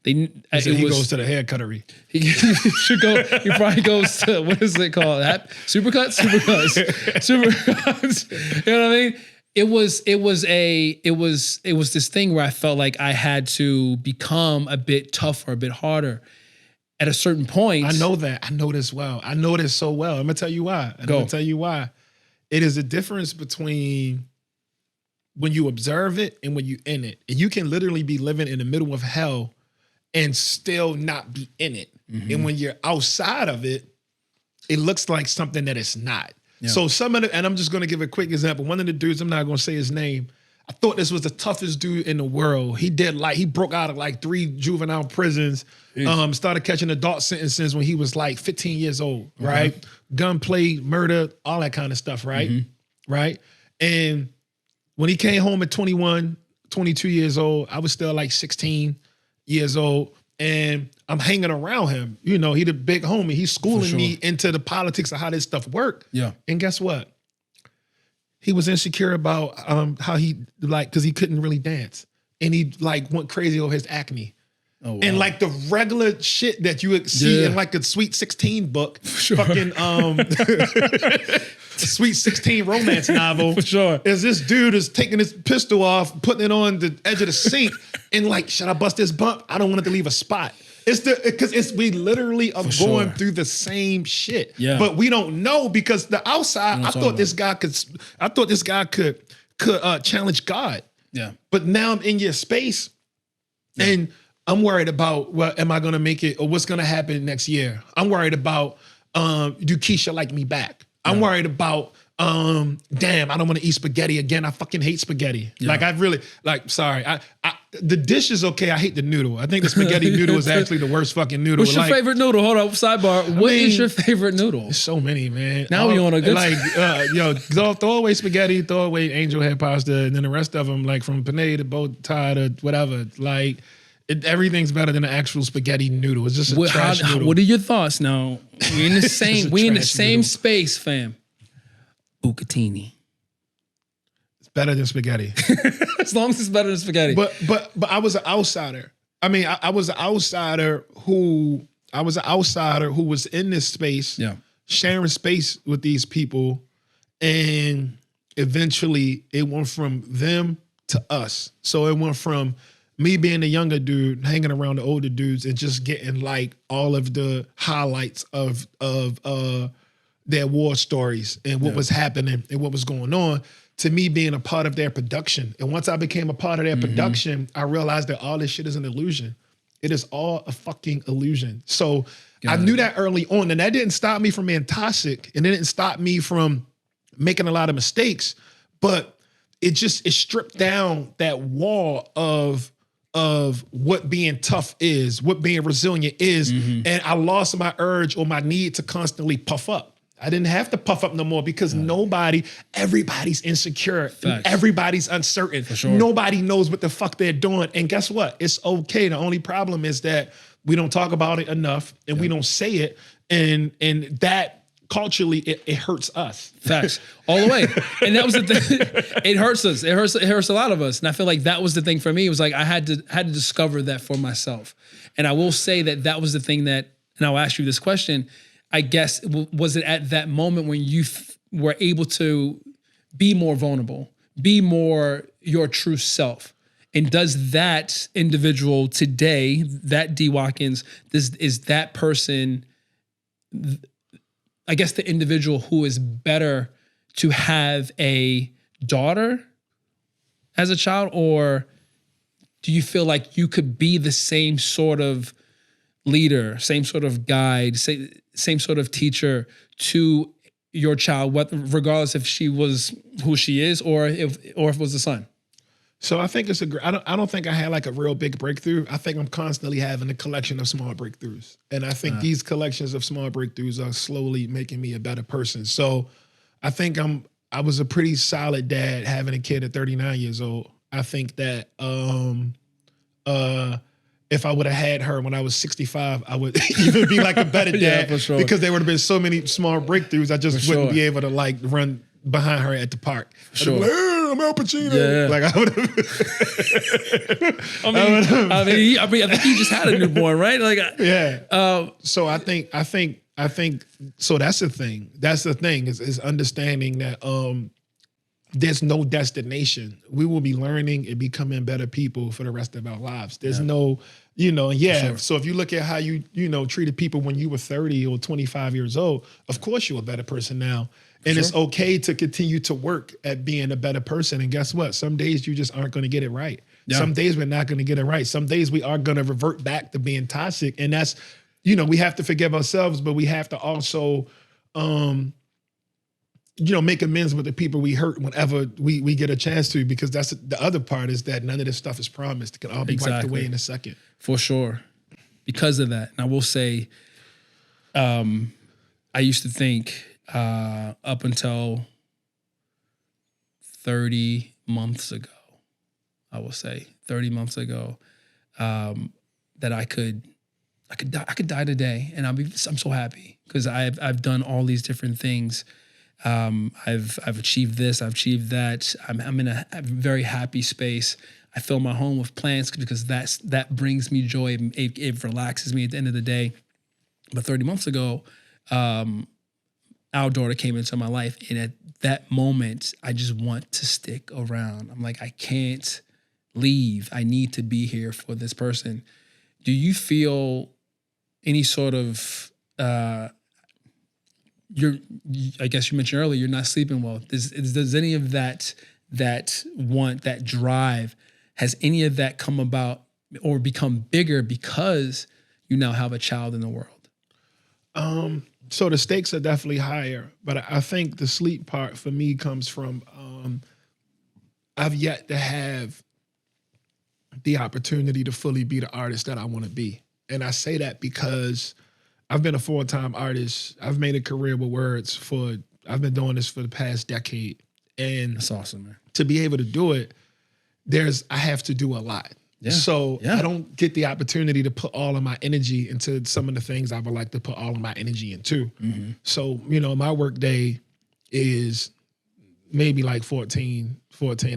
[SPEAKER 2] He
[SPEAKER 1] goes to the hair cuttery.
[SPEAKER 2] He should go. He probably goes to, what is it called? Supercuts. You know what I mean? It was this thing where I felt like I had to become a bit tougher, a bit harder. At a certain point,
[SPEAKER 1] I know that. I know this well. I know this so well. I'm gonna tell you why. I'm gonna tell you why. It is a difference between when you observe it and when you in it. And you can literally be living in the middle of hell and still not be in it. Mm-hmm. And when you're outside of it, it looks like something that it's not. Yeah. So and I'm just going to give a quick example. One of the dudes, I'm not going to say his name, I thought this was the toughest dude in the world. He broke out of like 3 juvenile prisons, started catching adult sentences when he was like 15 years old, right? Gunplay, murder, all that kind of stuff, right? Mm-hmm. Right? And when he came home at 21, 22 years old, I was still like 16 years old. And I'm hanging around him. You know, he the big homie. He's schooling me into the politics of how this stuff worked. Yeah. And guess what? He was insecure about how he, like, because he couldn't really dance. And he like went crazy over his acne. Oh, wow. And like the regular shit that you would see in like a Sweet 16 book, fucking Sweet 16 romance novel. For sure. Is this dude is taking his pistol off, putting it on the edge of the sink, and like, should I bust this bump? I don't want it to leave a spot. Because we literally are going through the same shit. Yeah. But we don't know because the outside, I thought this guy could challenge God. Yeah. But now I'm in your space and I'm worried about, well, am I going to make it or what's going to happen next year? I'm worried about, do Keisha like me back? I'm worried about, damn, I don't want to eat spaghetti again. I fucking hate spaghetti. Yeah. Like I really, like, sorry. The dish is okay. I hate the noodle. I think the spaghetti noodle is actually the worst fucking noodle.
[SPEAKER 2] What's your favorite noodle? Hold up, sidebar. What is your favorite noodle?
[SPEAKER 1] There's so many, man.
[SPEAKER 2] Now we on a good
[SPEAKER 1] throw away spaghetti, throw away angel hair pasta, and then the rest of them, like from penne to bow tie to whatever, like everything's better than an actual spaghetti noodle. It's just a trash noodle.
[SPEAKER 2] What are your thoughts now? We in the same
[SPEAKER 1] noodle.
[SPEAKER 2] space, fam. Bucatini.
[SPEAKER 1] It's better than spaghetti.
[SPEAKER 2] As long as it's better than spaghetti.
[SPEAKER 1] But I was an outsider. I mean, I was an outsider who was in this space, sharing space with these people, and eventually it went from them to us. So it went from me being the younger dude, hanging around the older dudes, and just getting like all of the highlights of their war stories and what was happening and what was going on, to me being a part of their production. And once I became a part of their production, I realized that all this shit is an illusion. It is all a fucking illusion. So I knew that early on, and that didn't stop me from being toxic, and it didn't stop me from making a lot of mistakes, but it stripped down that wall of what being tough is, what being resilient is. And I lost my urge or my need to constantly puff up. I didn't have to puff up no more because everybody's insecure. Everybody's uncertain. For sure. Nobody knows what the fuck they're doing. And guess what? It's okay. The only problem is that we don't talk about it enough and we don't say it. And that culturally, it hurts us.
[SPEAKER 2] Facts. All the way. And that was the thing. It hurts us. It hurts a lot of us. And I feel like that was the thing for me. It was like I had to discover that for myself. And I will say that was the thing that, and I'll ask you this question, I guess, was it at that moment when you were able to be more vulnerable, be more your true self? And does that individual today, that D. Watkins, is that person, I guess, the individual who is better to have a daughter as a child? Or do you feel like you could be the same sort of leader, same sort of guide, same sort of teacher to your child, regardless if she was who she is or if it was a son?
[SPEAKER 1] So I think I don't think I had like a real big breakthrough. I think I'm constantly having a collection of small breakthroughs. And I think these collections of small breakthroughs are slowly making me a better person. So I think I was a pretty solid dad having a kid at 39 years old. I think that if I would have had her when I was 65, I would even be like a better dad,
[SPEAKER 2] for sure.
[SPEAKER 1] Because there would have been so many small breakthroughs. I just wouldn't be able to like run behind her at the park.
[SPEAKER 2] Sure.
[SPEAKER 1] Like, hey, I'm Al Pacino.
[SPEAKER 2] Yeah.
[SPEAKER 1] Like I would have.
[SPEAKER 2] I think he just had a newborn, right? Like,
[SPEAKER 1] so I think. So that's the thing. That's the thing is understanding that there's no destination. We will be learning and becoming better people for the rest of our lives. There's no, sure. So if you look at how you treated people when you were 30 or 25 years old, of course you're a better person now. And it's okay to continue to work at being a better person. And guess what? Some days you just aren't going to get it right. Yeah. Some days we're not going to get it right. Some days we are going to revert back to being toxic. And that's, we have to forgive ourselves, but we have to also, make amends with the people we hurt whenever we get a chance to, because that's the other part is that none of this stuff is promised. It can all be wiped away in a second.
[SPEAKER 2] For sure. Because of that. And I will say, I used to think up until 30 months ago, I will say 30 months ago, that I could die today, and I'm so happy because I've done all these different things. I've achieved this, I've achieved that. I'm in a very happy space. I fill my home with plants because that brings me joy. It relaxes me at the end of the day. But 30 months ago, our daughter came into my life, and at that moment, I just want to stick around. I'm like, I can't leave. I need to be here for this person. Do you feel any sort of I guess you mentioned earlier, you're not sleeping well. Does any of that want, that drive, has any of that come about or become bigger because you now have a child in the world?
[SPEAKER 1] So the stakes are definitely higher, but I think the sleep part for me comes from I've yet to have the opportunity to fully be the artist that I want to be. And I say that because I've been a full-time artist. I've made a career with words I've been doing this for the past decade. And
[SPEAKER 2] that's awesome, man.
[SPEAKER 1] To be able to do it, I have to do a lot.
[SPEAKER 2] Yeah.
[SPEAKER 1] So I don't get the opportunity to put all of my energy into some of the things I would like to put all of my energy into. Mm-hmm. So, my work day is maybe like 14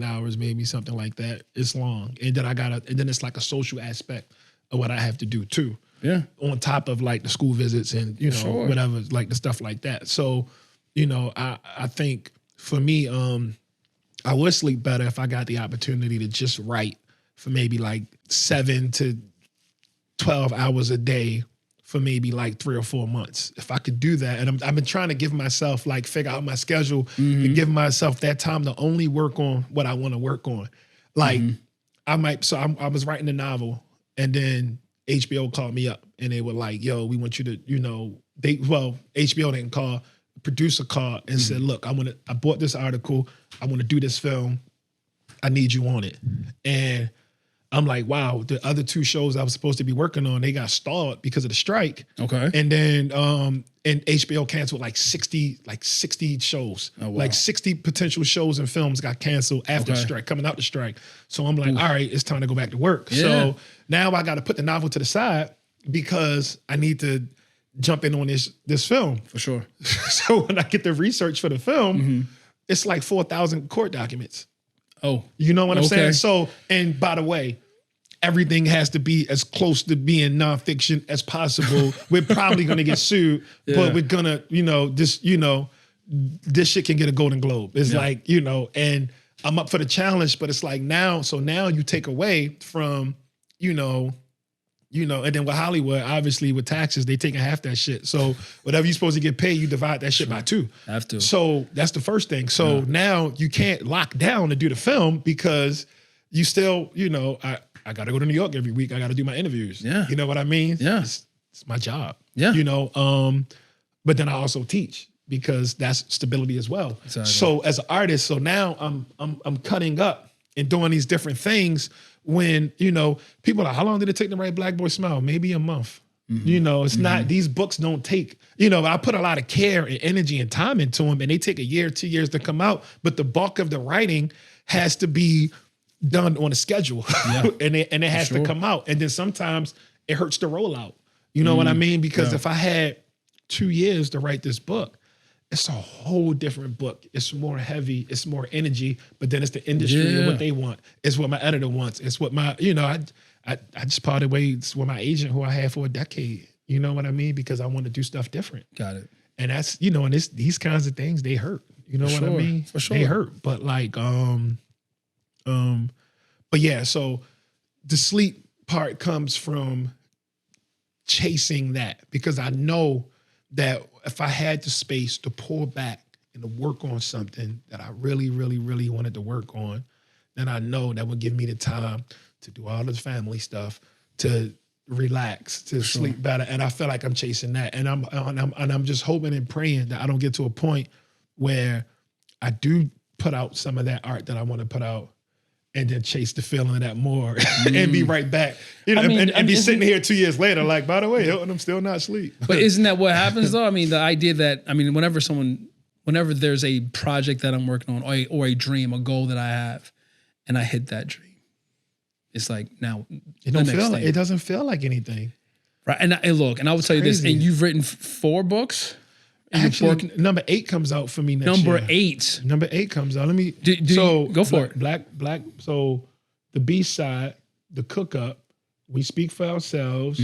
[SPEAKER 1] hours, maybe something like that. It's long. And then it's like a social aspect of what I have to do too.
[SPEAKER 2] Yeah.
[SPEAKER 1] On top of like the school visits and, whatever, like the stuff like that. So, I think for me, I would sleep better if I got the opportunity to just write for maybe like 7 to 12 hours a day for maybe like 3 or 4 months. If I could do that, and I've been trying to give myself, like, figure out my schedule and give myself that time to only work on what I want to work on. Like I was writing a novel, and then HBO called me up and they were like, yo, we want you to, HBO didn't call, producer called and said, look, I bought this article. I want to do this film. I need you on it. And I'm like, wow, the other 2 shows I was supposed to be working on, they got stalled because of the strike. Okay. And then and HBO canceled like 60 shows. Oh, wow. Like 60 potential shows and films got canceled after the strike, coming out the strike. So I'm like, all right, it's time to go back to work. Yeah. So now I got to put the novel to the side because I need to jump in on this film.
[SPEAKER 2] For sure.
[SPEAKER 1] So when I get the research for the film, it's like 4,000 court documents.
[SPEAKER 2] Oh,
[SPEAKER 1] you know what I'm saying? So, and by the way, everything has to be as close to being nonfiction as possible. We're probably going to get sued, but we're going to, this shit can get a Golden Globe. It's like, and I'm up for the challenge, but it's like now you take away from, and then with Hollywood, obviously with taxes, they taking half that shit. So whatever you're supposed to get paid, you divide that shit by 2.
[SPEAKER 2] Have to.
[SPEAKER 1] So that's the first thing. So now you can't lock down to do the film because you still, I got to go to New York every week. I got to do my interviews. Yeah. You know what I mean?
[SPEAKER 2] Yeah.
[SPEAKER 1] It's my job.
[SPEAKER 2] Yeah.
[SPEAKER 1] But then I also teach because that's stability as well. Exactly. So as an artist, so now I'm cutting up and doing these different things. When, people are like, how long did it take to write Black Boy Smile? Maybe a month. It's not, these books don't take, I put a lot of care and energy and time into them, and they take a year, 2 years to come out. But the bulk of the writing has to be done on a schedule and it has to come out. And then sometimes it hurts to roll out. You know what I mean? Because if I had 2 years to write this book, it's a whole different book. It's more heavy. It's more energy. But then it's the industry and what they want. It's what my editor wants. It's what my, I just parted ways with my agent who I had for a decade. You know what I mean? Because I want to do stuff different.
[SPEAKER 2] Got it.
[SPEAKER 1] And that's, and these kinds of things, they hurt. You know what I mean?
[SPEAKER 2] For sure.
[SPEAKER 1] They hurt. But like, but yeah, so the sleep part comes from chasing that, because I know that if I had the space to pull back and to work on something that I really, really, really wanted to work on, then I know that would give me the time to do all this family stuff, to relax, to sleep better. And I feel like I'm chasing that. And I'm just hoping and praying that I don't get to a point where I do put out some of that art that I want to put out and then chase the feeling of that more and be right back. And be sitting here 2 years later, like, by the way, Hilton, I'm still not asleep.
[SPEAKER 2] But isn't that what happens though? I mean, the idea that, whenever there's a project that I'm working on or a dream, a goal that I have, and I hit that dream, it's like now
[SPEAKER 1] it doesn't feel like anything.
[SPEAKER 2] Right. And look, and I will tell you this, and you've written 4 books.
[SPEAKER 1] Actually, number 8 comes out for me next
[SPEAKER 2] year.
[SPEAKER 1] Number 8 comes out. Let me
[SPEAKER 2] go for it.
[SPEAKER 1] Black. So the B-side, the cook up, We Speak for Ourselves,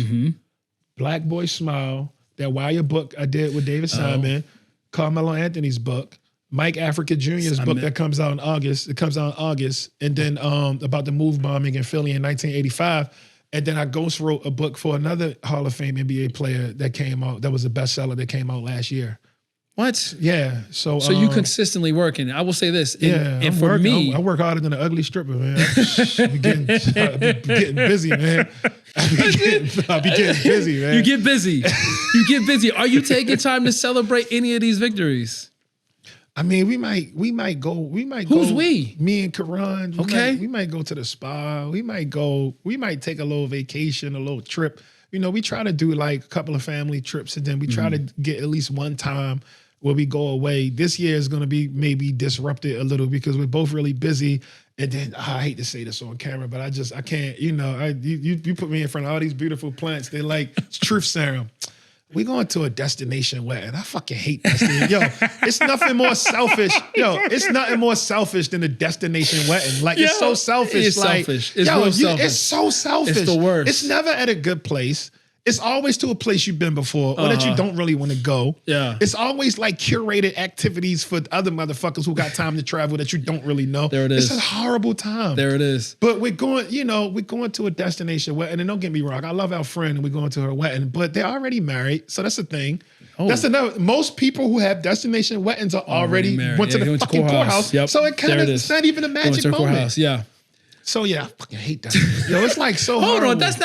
[SPEAKER 1] Black Boy Smile, that Wire book I did with David Simon, Carmelo Anthony's book, Mike Africa Jr.'s book that comes out in August. It comes out in August, and then about the move bombing in Philly in 1985. And then I ghost wrote a book for another Hall of Fame NBA player that came out, that was a bestseller that came out last year.
[SPEAKER 2] What?
[SPEAKER 1] Yeah. So
[SPEAKER 2] you consistently working. I will say this.
[SPEAKER 1] I work harder than an ugly stripper, man. I be getting busy, man. I be getting busy, man.
[SPEAKER 2] You get busy. You get busy. Are you taking time to celebrate any of these victories?
[SPEAKER 1] I mean, we might go.
[SPEAKER 2] Who's we?
[SPEAKER 1] Me and Karan.
[SPEAKER 2] Okay.
[SPEAKER 1] We might go to the spa. We might take a little vacation, a little trip. You know, we try to do like a couple of family trips, and then we try to get at least one time where we go away. This year is going to be maybe disrupted a little because we're both really busy. And then I hate to say this on camera, but I can't. You know, you put me in front of all these beautiful plants. They're like truth serum. We going to a destination wedding. I fucking hate destination. Yo, it's nothing more selfish. Yo, it's nothing more selfish than a destination wedding. Like, it's so selfish.
[SPEAKER 2] It's
[SPEAKER 1] like,
[SPEAKER 2] selfish. It's real selfish.
[SPEAKER 1] It's so selfish.
[SPEAKER 2] It's the worst.
[SPEAKER 1] It's never at a good place. It's always to a place you've been before or that you don't really want to go.
[SPEAKER 2] Yeah.
[SPEAKER 1] It's always like curated activities for other motherfuckers who got time to travel that you don't really know.
[SPEAKER 2] There it is.
[SPEAKER 1] It's a horrible time.
[SPEAKER 2] There it is.
[SPEAKER 1] But we're going to a destination wedding. And don't get me wrong, I love our friend and we're going to her wedding, but they're already married. So that's the thing. Oh. That's another. Most people who have destination weddings are already went to the fucking courthouse.
[SPEAKER 2] Yep.
[SPEAKER 1] So it's not even a magic moment.
[SPEAKER 2] Courthouse. Yeah.
[SPEAKER 1] So yeah, I fucking hate that. Yo, it's like so
[SPEAKER 2] Hold
[SPEAKER 1] horrible.
[SPEAKER 2] on, that's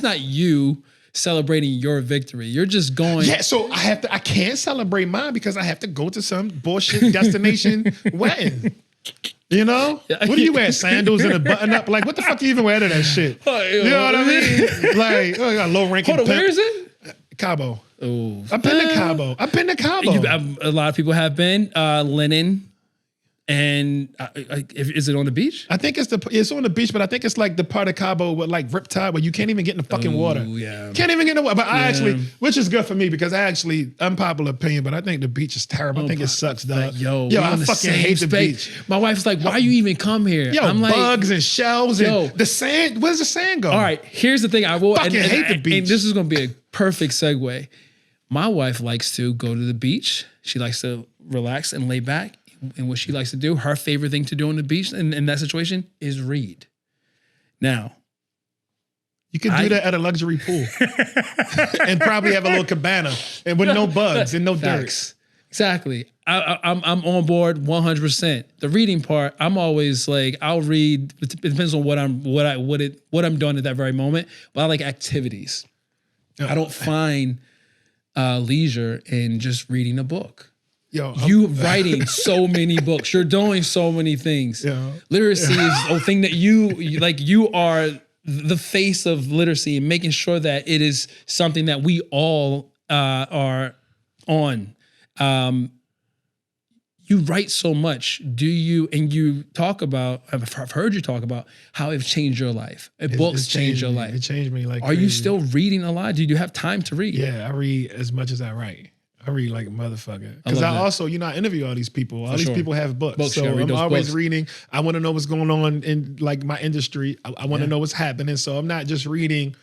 [SPEAKER 2] not you celebrating your victory. You're just going.
[SPEAKER 1] Yeah, so I can't celebrate mine because I have to go to some bullshit destination wedding. You know? Yeah. What do you wear? Sandals and a button up? Like, what the fuck do you even wear to that shit? You know what I mean? Like, oh, I got low ranking.
[SPEAKER 2] Hold on, where is it?
[SPEAKER 1] Cabo.
[SPEAKER 2] Oh,
[SPEAKER 1] I've been to Cabo.
[SPEAKER 2] A lot of people have been. Linen. And is it on the beach?
[SPEAKER 1] I think it's on the beach, but I think it's like the part of Cabo with like Riptide where you can't even get in the fucking water.
[SPEAKER 2] Yeah.
[SPEAKER 1] Can't even get in the water. But which is good for me because unpopular opinion, but I think the beach is terrible. I think it sucks, dog.
[SPEAKER 2] Yo,
[SPEAKER 1] I fucking hate the beach.
[SPEAKER 2] My wife's like, why you even come here?
[SPEAKER 1] Yo,
[SPEAKER 2] I'm like,
[SPEAKER 1] bugs and shells and the sand. Where's the sand go?
[SPEAKER 2] All right, here's the thing. I will
[SPEAKER 1] fucking hate the beach.
[SPEAKER 2] And this is going to be a perfect segue. My wife likes to go to the beach. She likes to relax and lay back. And what she likes to do, her favorite thing to do on the beach in that situation is read. Now,
[SPEAKER 1] you can do that at a luxury pool and probably have a little cabana and with no bugs and no dirt.
[SPEAKER 2] Exactly. I'm on board 100%. The reading part, I'm always like, I'll read. It depends on what I'm doing at that very moment. But I like activities. I don't find leisure in just reading a book.
[SPEAKER 1] Yo,
[SPEAKER 2] you writing so many books. You're doing so many things.
[SPEAKER 1] Yeah.
[SPEAKER 2] Literacy is a thing that you are the face of literacy and making sure that it is something that we all are on. You write so much. You talk about, I've heard you talk about how it's changed your life. Books changed your life.
[SPEAKER 1] It changed me like
[SPEAKER 2] Are you still reading a lot? Do you have time to read?
[SPEAKER 1] Yeah, I read as much as I write. I read like a motherfucker. Because I also, I interview all these people. All these people have books. So I'm always reading. I want to know what's going on in like my industry. I want to know what's happening. So I'm not just reading,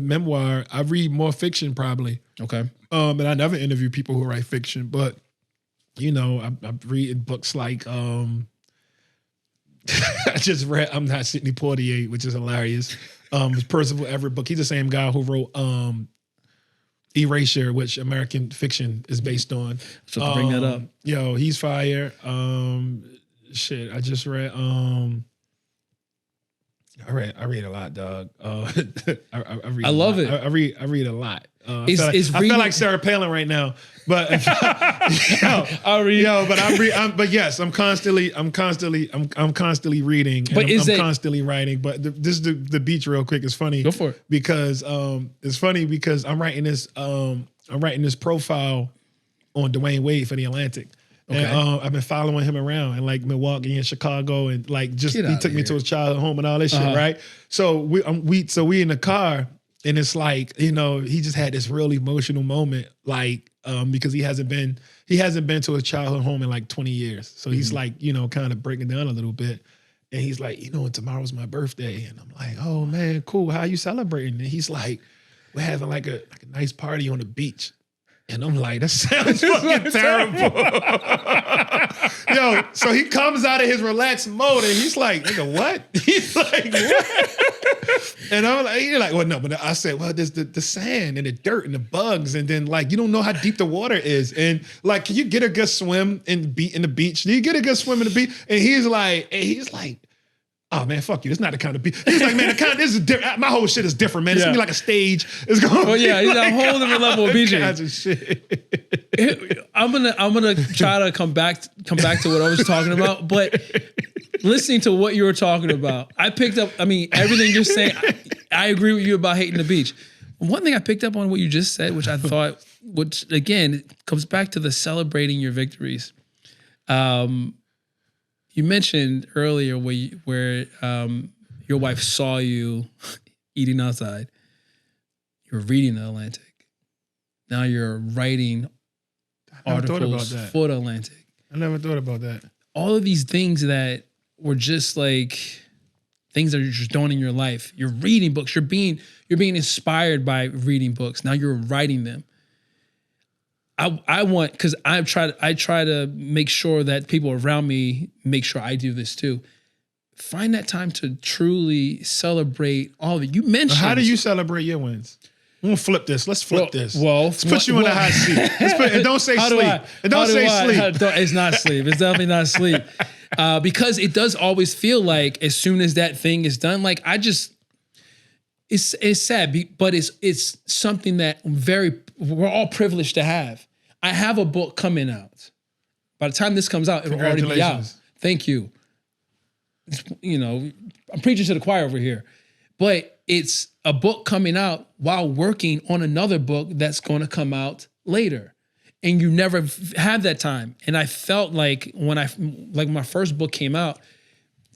[SPEAKER 1] memoir. I read more fiction probably.
[SPEAKER 2] Okay.
[SPEAKER 1] And I never interview people who write fiction, but I'm reading books like I just read I'm Not Sidney Poitier, which is hilarious. Percival Everett book. He's the same guy who wrote Erasure, which American fiction is based on.
[SPEAKER 2] So to bring that up.
[SPEAKER 1] Yo, he's fire. I just read I read a lot, dog. I read.
[SPEAKER 2] I love it.
[SPEAKER 1] I read a lot. I feel like Sarah Palin right now, but I'm constantly reading.
[SPEAKER 2] But
[SPEAKER 1] I'm constantly writing. But this is the beach real quick. It's funny.
[SPEAKER 2] Go for it.
[SPEAKER 1] Because I'm writing this profile on Dwayne Wade for the Atlantic. Okay. And I've been following him around in like Milwaukee and Chicago and like he took me to his childhood home and all this shit, right? So we in the car and it's like, he just had this real emotional moment, like because he hasn't been to his childhood home in like 20 years. So he's like, kind of breaking down a little bit. And he's like, tomorrow's my birthday. And I'm like, oh man, cool. How you celebrating? And he's like, we're having like a nice party on the beach. And I'm like, that sounds fucking terrible. Yo, so he comes out of his relaxed mode and he's like, nigga, what? He's like, what? And I'm like, you're like, well, no, but I said, well, there's the sand and the dirt and the bugs. And then like, you don't know how deep the water is. And like, can you get a good swim in the beach? Do you get a good swim in the beach? And he's like, oh man, fuck you. It's not the kind of beach. He's like, man, this is different. My whole shit is different, man. It's gonna be like a stage. It's gonna
[SPEAKER 2] well, yeah,
[SPEAKER 1] be
[SPEAKER 2] he's
[SPEAKER 1] like,
[SPEAKER 2] a whole different level of beaching.
[SPEAKER 1] Kinds of shit.
[SPEAKER 2] I'm gonna try to come back to what I was talking about, but listening to what you were talking about, I picked up. I mean, everything you're saying, I agree with you about hating the beach. One thing I picked up on what you just said, which I thought, which again comes back to the celebrating your victories. You mentioned earlier where your wife saw you eating outside. You're reading the Atlantic. Now you're writing articles for the Atlantic.
[SPEAKER 1] I never thought about that.
[SPEAKER 2] All of these things that were just like things that you're just doing in your life. You're reading books. You're being inspired by reading books. Now you're writing them. I want, because I try to make sure that people around me make sure I do this too. Find that time to truly celebrate all of it. You mentioned.
[SPEAKER 1] How do you celebrate your wins? I'm gonna flip this. Let's flip this.
[SPEAKER 2] Well,
[SPEAKER 1] let's put you in the hot seat. And don't say sleep. And don't say sleep.
[SPEAKER 2] It's not sleep. It's definitely not sleep. Because it does always feel like as soon as that thing is done, like it's sad, but it's something that we're all privileged to have. I have a book coming out. By the time this comes out, it'll already be out. Thank you. You know, I'm preaching to the choir over here, but it's a book coming out while working on another book that's going to come out later. And you never have that time. And I felt like when my first book came out,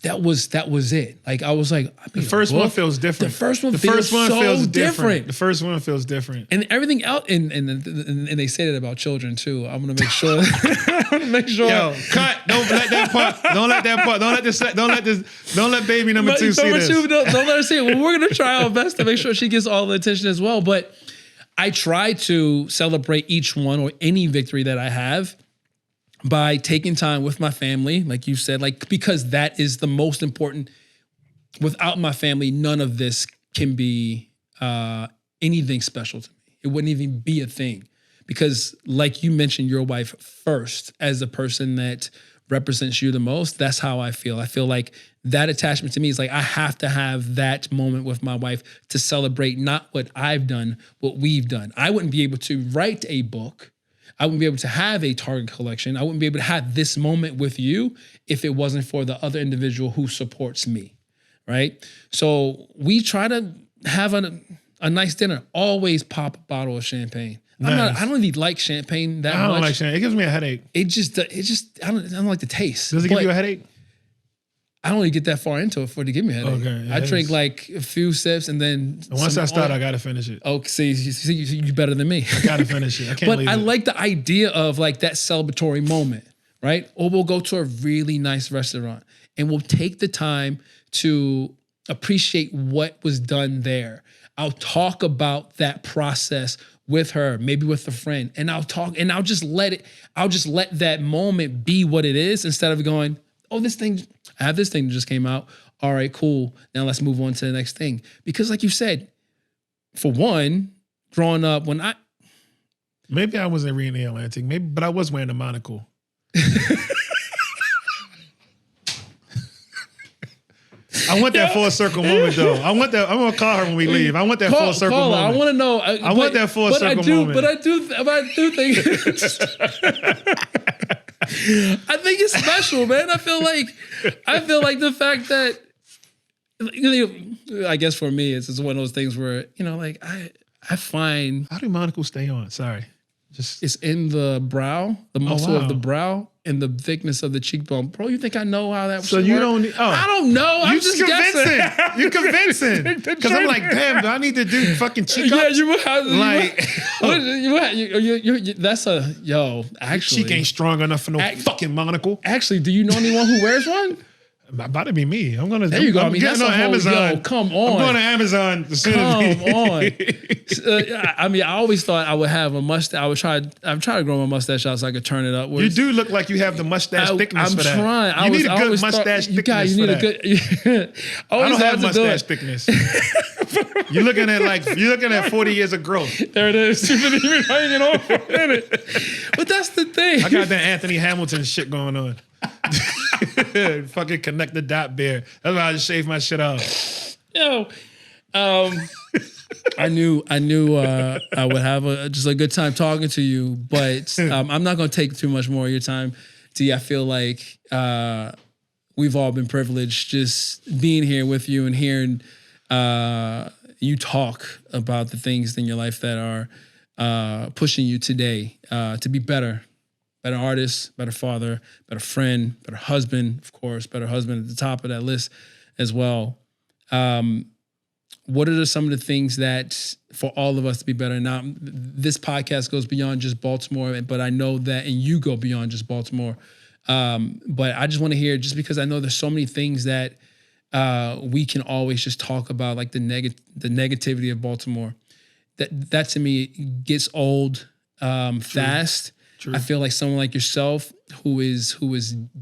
[SPEAKER 2] that was it. Like I was like,
[SPEAKER 1] the first one feels different.
[SPEAKER 2] The first one feels so different.
[SPEAKER 1] The first one feels different.
[SPEAKER 2] And everything else, and they say that about children too. I'm gonna make sure. Yo,
[SPEAKER 1] cut! Don't let that part. Don't let that part. Don't let baby number two see this.
[SPEAKER 2] Don't let her see it. Well, we're gonna try our best to make sure she gets all the attention as well. But I try to celebrate each one or any victory that I have by taking time with my family, like you said, like, because that is the most important. Without my family, none of this can be anything special to me. It wouldn't even be a thing. Because like you mentioned your wife first as the person that represents you the most, that's how I feel. I feel like that attachment to me is like, I have to have that moment with my wife to celebrate not what I've done, what we've done. I wouldn't be able to write a book. I wouldn't be able to have a Target collection. I wouldn't be able to have this moment with you if it wasn't for the other individual who supports me, right? So we try to have a nice dinner. Always pop a bottle of champagne.
[SPEAKER 1] Nice.
[SPEAKER 2] I don't really like champagne that much.
[SPEAKER 1] I don't like champagne. It gives me a headache.
[SPEAKER 2] I don't like the taste.
[SPEAKER 1] Does it give you a headache?
[SPEAKER 2] I don't really get that far into it for it to give me a headache.
[SPEAKER 1] Okay,
[SPEAKER 2] I drink like a few sips and then
[SPEAKER 1] once I start, I gotta finish it.
[SPEAKER 2] Oh, see, you better than me.
[SPEAKER 1] I gotta finish it. I can't. But
[SPEAKER 2] I like the idea of like that celebratory moment, right? Or we'll go to a really nice restaurant and we'll take the time to appreciate what was done there. I'll talk about that process with her, maybe with a friend, and I'll just let that moment be what it is instead of going, oh, I have this thing that just came out. All right, cool. Now let's move on to the next thing. Because like you said, for one, growing up,
[SPEAKER 1] maybe I wasn't reading the Atlantic, but I was wearing a monocle. I want that full circle moment though. I'm gonna call her when we leave. I want that full circle moment.
[SPEAKER 2] I want to know.
[SPEAKER 1] I want that full circle moment.
[SPEAKER 2] But I do think I think it's special, man. I feel like the fact that, I guess for me, it's one of those things where, like I find.
[SPEAKER 1] How do monocles stay on? Sorry.
[SPEAKER 2] It's in the brow, the muscle of the brow, and the thickness of the cheekbone. Bro, you think I know how that?
[SPEAKER 1] So you
[SPEAKER 2] work?
[SPEAKER 1] don't.
[SPEAKER 2] I don't know. I'm just
[SPEAKER 1] convincing.
[SPEAKER 2] guessing.
[SPEAKER 1] You're convincing. Because I'm like, damn, do I need to do fucking cheek ups?
[SPEAKER 2] Yeah, you would have.
[SPEAKER 1] Like,
[SPEAKER 2] that's actually,
[SPEAKER 1] cheek ain't strong enough for no fucking monocle.
[SPEAKER 2] Actually, do you know anyone who wears one?
[SPEAKER 1] About to be me. I'm gonna.
[SPEAKER 2] There you go.
[SPEAKER 1] I'm getting on Amazon.
[SPEAKER 2] Yo, come on.
[SPEAKER 1] I'm going to Amazon as soon as
[SPEAKER 2] Come on. I mean, I always thought I would have a mustache. I'm trying to grow my mustache out so I could turn it upwards.
[SPEAKER 1] You do look like you have the mustache thickness for that.
[SPEAKER 2] I'm trying.
[SPEAKER 1] You need a good mustache thickness for that. I don't have mustache thickness. You're looking at 40 years of growth.
[SPEAKER 2] There it is. You've been hanging on for a minute. But that's the thing.
[SPEAKER 1] I got that Anthony Hamilton shit going on. Fucking connect the dot bear. That's why I just shaved my shit off.
[SPEAKER 2] Yo, I knew I would have just a good time talking to you, but I'm not going to take too much more of your time. D, I feel like we've all been privileged just being here with you and hearing you talk about the things in your life that are pushing you today to be better artist, better father, better friend, better husband, of course, better husband at the top of that list as well. What are some of the things that for all of us to be better? Now, this podcast goes beyond just Baltimore, but I know that, and you go beyond just Baltimore. But I just want to hear, just because I know there's so many things that we can always just talk about, like the negativity of Baltimore. That to me gets old fast. True. I feel like someone like yourself who is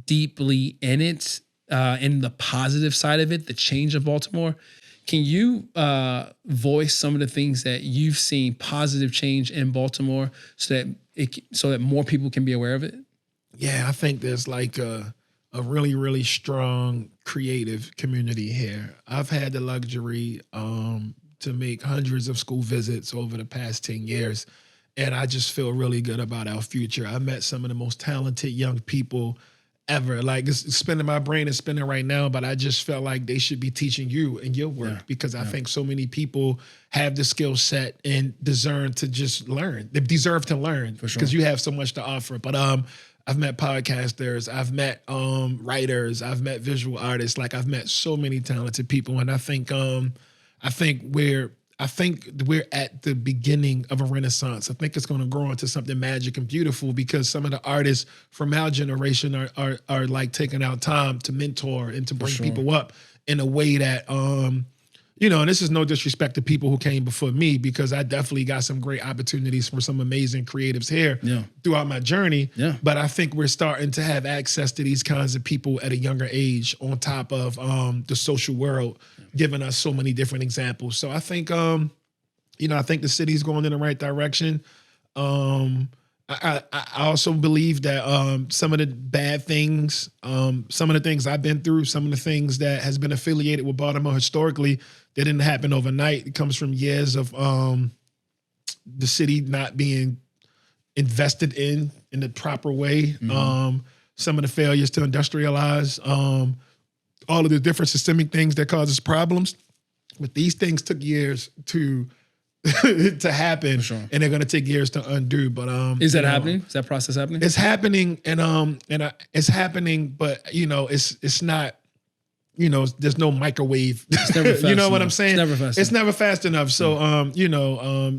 [SPEAKER 2] deeply in it, in the positive side of it, the change of Baltimore. Can you voice some of the things that you've seen positive change in Baltimore so that more people can be aware of it?
[SPEAKER 1] Yeah, I think there's like a really, really strong creative community here. I've had the luxury to make hundreds of school visits over the past 10 years, and I just feel really good about our future. I met some of the most talented young people ever. Like, it's spinning, my brain is spinning right now, but I just felt like they should be teaching you and your work, because I think so many people have the skill set and deserve to just learn. They deserve to learn because you have so much to offer. But I've met podcasters, I've met writers, I've met visual artists. Like, I've met so many talented people, and I think we're at the beginning of a renaissance. I think it's going to grow into something magic and beautiful, because some of the artists from our generation are like taking out time to mentor and to bring people up in a way that, and this is no disrespect to people who came before me, because I definitely got some great opportunities from some amazing creatives here throughout my journey. Yeah. But I think we're starting to have access to these kinds of people at a younger age, on top of the social world giving us so many different examples. So I think, I think the city's going in the right direction. I also believe that some of the bad things, some of the things I've been through, some of the things that has been affiliated with Baltimore historically, that didn't happen overnight. It comes from years of the city not being invested in the proper way. Mm-hmm. Some of the failures to industrialize, all of the different systemic things that causes problems. But these things took years to happen, and they're going to take years to undo. But
[SPEAKER 2] is that happening? Is that process happening?
[SPEAKER 1] It's happening, and it's happening, but it's not. There's no microwave. It's never fast enough. What I'm saying? It's never fast enough. So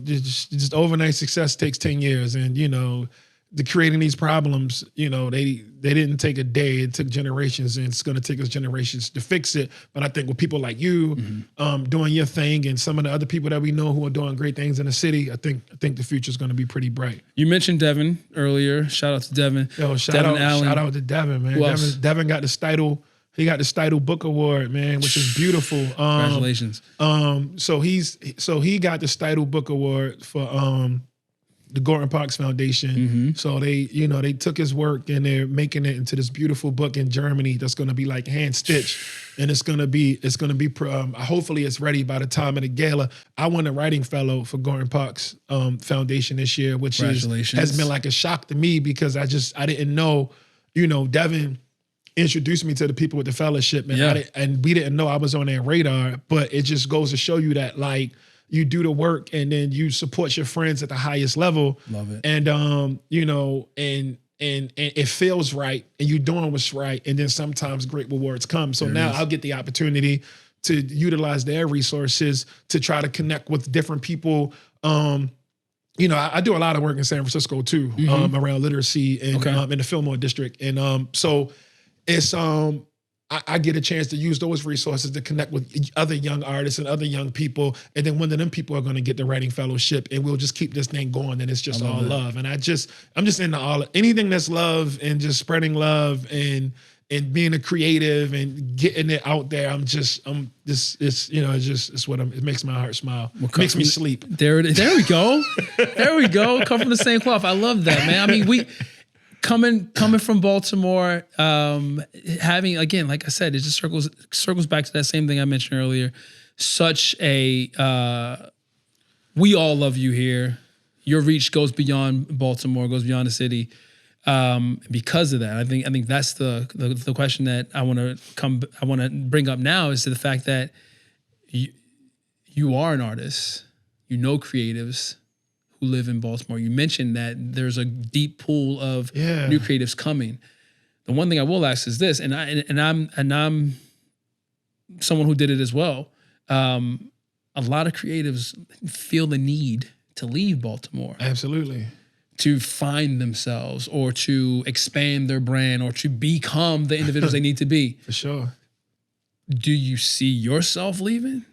[SPEAKER 1] just overnight success takes 10 years, and the creating these problems, they didn't take a day. It took generations, and it's going to take us generations to fix it. But I think with people like you doing your thing, and some of the other people that we know who are doing great things in the city, I think the future is going to be pretty bright.
[SPEAKER 2] You mentioned Devin earlier. Shout out to Devin.
[SPEAKER 1] Shout out to Devin, man. Devin got the Steidel. He got the Steidel Book Award, man, which is beautiful.
[SPEAKER 2] Congratulations.
[SPEAKER 1] So he got the Steidel Book Award for the Gordon Parks Foundation. Mm-hmm. So they took his work, and they're making it into this beautiful book in Germany that's going to be like hand stitched, and it's going to be hopefully it's ready by the time of the gala. I won a writing fellow for Gordon Parks Foundation this year, which has been like a shock to me, because I didn't know, Devin introduced me to the people with the fellowship, and we didn't know I was on their radar. But it just goes to show you that, like, you do the work, and then you support your friends at the highest level.
[SPEAKER 2] Love it.
[SPEAKER 1] And and it feels right, and you're doing what's right, and then sometimes great rewards come. So now I'll get the opportunity to utilize their resources to try to connect with different people. I do a lot of work in San Francisco too, around literacy and in the Fillmore district, and so it's I get a chance to use those resources to connect with other young artists and other young people. And then one of them people are going to get the writing fellowship, and we'll just keep this thing going. And it's just all love. And I'm just into anything that's love, and just spreading love, and being a creative and getting it out there. It makes my heart smile. It makes me sleep.
[SPEAKER 2] There we go. There we go. Come from the same cloth. I love that, man. I mean, coming from Baltimore, having, again, like I said, it just circles back to that same thing I mentioned earlier. Such a we all love you here. Your reach goes beyond Baltimore, goes beyond the city. Because of that, I think that's the question that I want to bring up now, is to the fact that you are an artist, creatives who live in Baltimore. You mentioned that there's a deep pool of new creatives coming. The one thing I will ask is this, and I'm someone who did it as well. A lot of creatives feel the need to leave Baltimore.
[SPEAKER 1] Absolutely.
[SPEAKER 2] To find themselves or to expand their brand or to become the individuals they need to be.
[SPEAKER 1] For sure.
[SPEAKER 2] Do you see yourself leaving?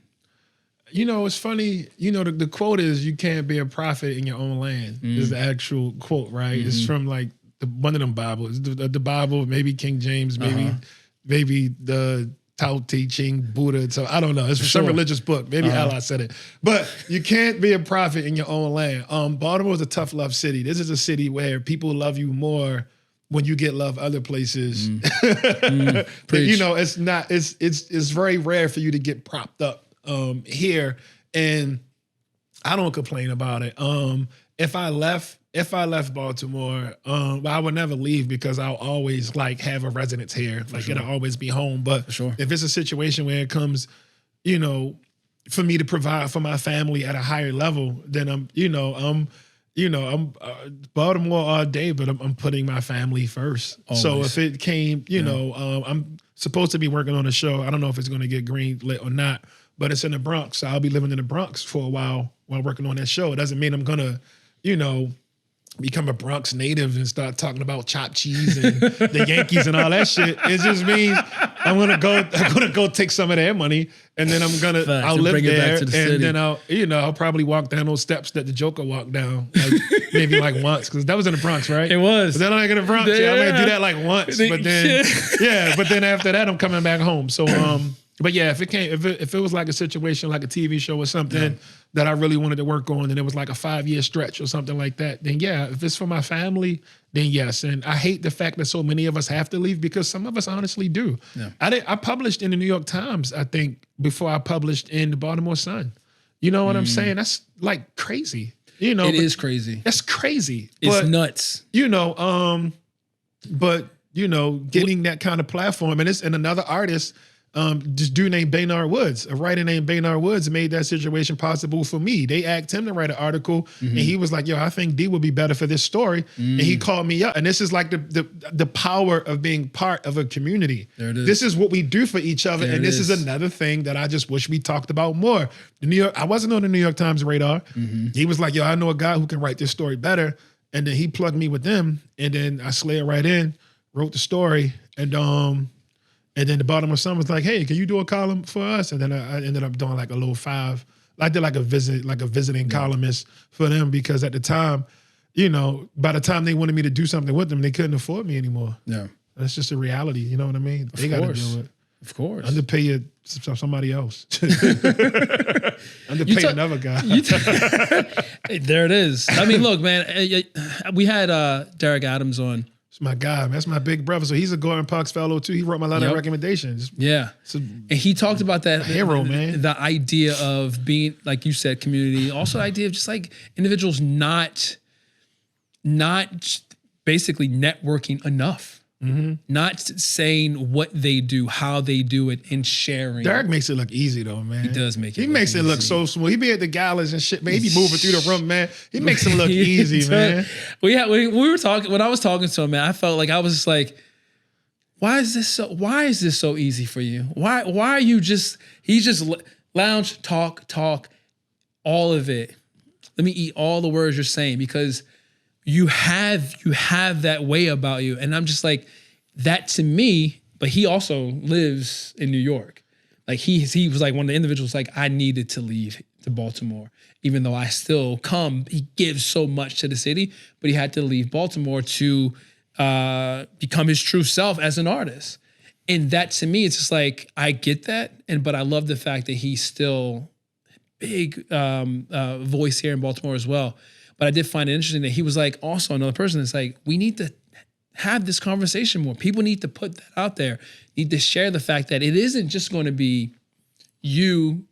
[SPEAKER 1] It's funny. The quote is, "You can't be a prophet in your own land." Is the actual quote, right? Mm-hmm. It's from like one of them Bibles. The Bible, maybe King James, maybe the Tao Te Ching, Buddha. So I don't know. It's some religious book. Maybe Allah said it. But you can't be a prophet in your own land. Baltimore is a tough love city. This is a city where people love you more when you get love other places. It's not. It's very rare for you to get propped up here, and I don't complain about it. If I left Baltimore, I would never leave because I'll always have a residence here. It'll always be home. But if it's a situation where it comes, for me to provide for my family at a higher level, then I'm Baltimore all day, but I'm putting my family first. Always. So if it came, I'm supposed to be working on a show. I don't know if it's going to get green lit or not, but it's in the Bronx. So I'll be living in the Bronx for a while working on that show. It doesn't mean I'm going to, become a Bronx native and start talking about chopped cheese and the Yankees and all that shit. It just means I'm gonna go take some of their money, and then I'll live there, and then I'll probably walk down those steps that the Joker walked down, maybe once, because that was in the Bronx, right?
[SPEAKER 2] It was.
[SPEAKER 1] But then I'm in the Bronx. Yeah, I might do that once, but then after that I'm coming back home. So but yeah, if it was like a situation like a TV show or something that I really wanted to work on, and it was like a 5-year stretch or something like that, then yeah, if it's for my family, then yes. And I hate the fact that so many of us have to leave, because some of us honestly do. Yeah. I published in the New York Times, I think, before I published in the Baltimore Sun. You know what I'm saying? That's crazy. It
[SPEAKER 2] is crazy.
[SPEAKER 1] That's crazy.
[SPEAKER 2] It's nuts.
[SPEAKER 1] Getting that kind of platform, and another artist. This dude named Baynard Woods, a writer named Baynard Woods, made that situation possible for me. They asked him to write an article, and he was like, "Yo, I think D would be better for this story." And he called me up. And this is like the power of being part of a community. There it is. This is what we do for each other, and this is another thing that I just wish we talked about more. I wasn't on the New York Times radar. He was like, "Yo, I know a guy who can write this story better," and then he plugged me with them, and then I slid right in, wrote the story, and then the Baltimore Sun was like, "Hey, can you do a column for us?" And then I ended up doing a little 5. I did a visiting columnist for them, because at the time, by the time they wanted me to do something with them, they couldn't afford me anymore. Yeah, that's just a reality. You know what I mean? They got to do it.
[SPEAKER 2] Of course,
[SPEAKER 1] underpay somebody else. Underpay another guy.
[SPEAKER 2] There it is. I mean, look, man, we had Derek Adams on.
[SPEAKER 1] It's my guy, man. That's my big brother. So he's a Gordon Parks fellow too. He wrote my letter of recommendations.
[SPEAKER 2] Yeah. And he talked about that
[SPEAKER 1] hero, man.
[SPEAKER 2] The idea of being, like you said, community. Also the idea of just individuals not basically networking enough. Not saying what they do, how they do it, and sharing.
[SPEAKER 1] Derek makes it look easy though, man.
[SPEAKER 2] He does make it.
[SPEAKER 1] He makes it look so smooth. He be at the galas and shit, man. He be moving through the room, man. He makes it look easy, man.
[SPEAKER 2] We were talking, when I was talking to him, man, I felt like I was just like, why is this so easy for you? Why are you just, he's just lounge, talk, all of it. Let me eat all the words you're saying, because you have that way about you. And I'm just like, that to me, but he also lives in New York. He was like one of the individuals, I needed to leave to Baltimore, even though I still come. He gives so much to the city, but he had to leave Baltimore to become his true self as an artist. And that to me, it's just I get that. But I love the fact that he's still big voice here in Baltimore as well. But I did find it interesting that he was also another person that's we need to have this conversation more. People need to put that out there, need to share the fact that it isn't just going to be you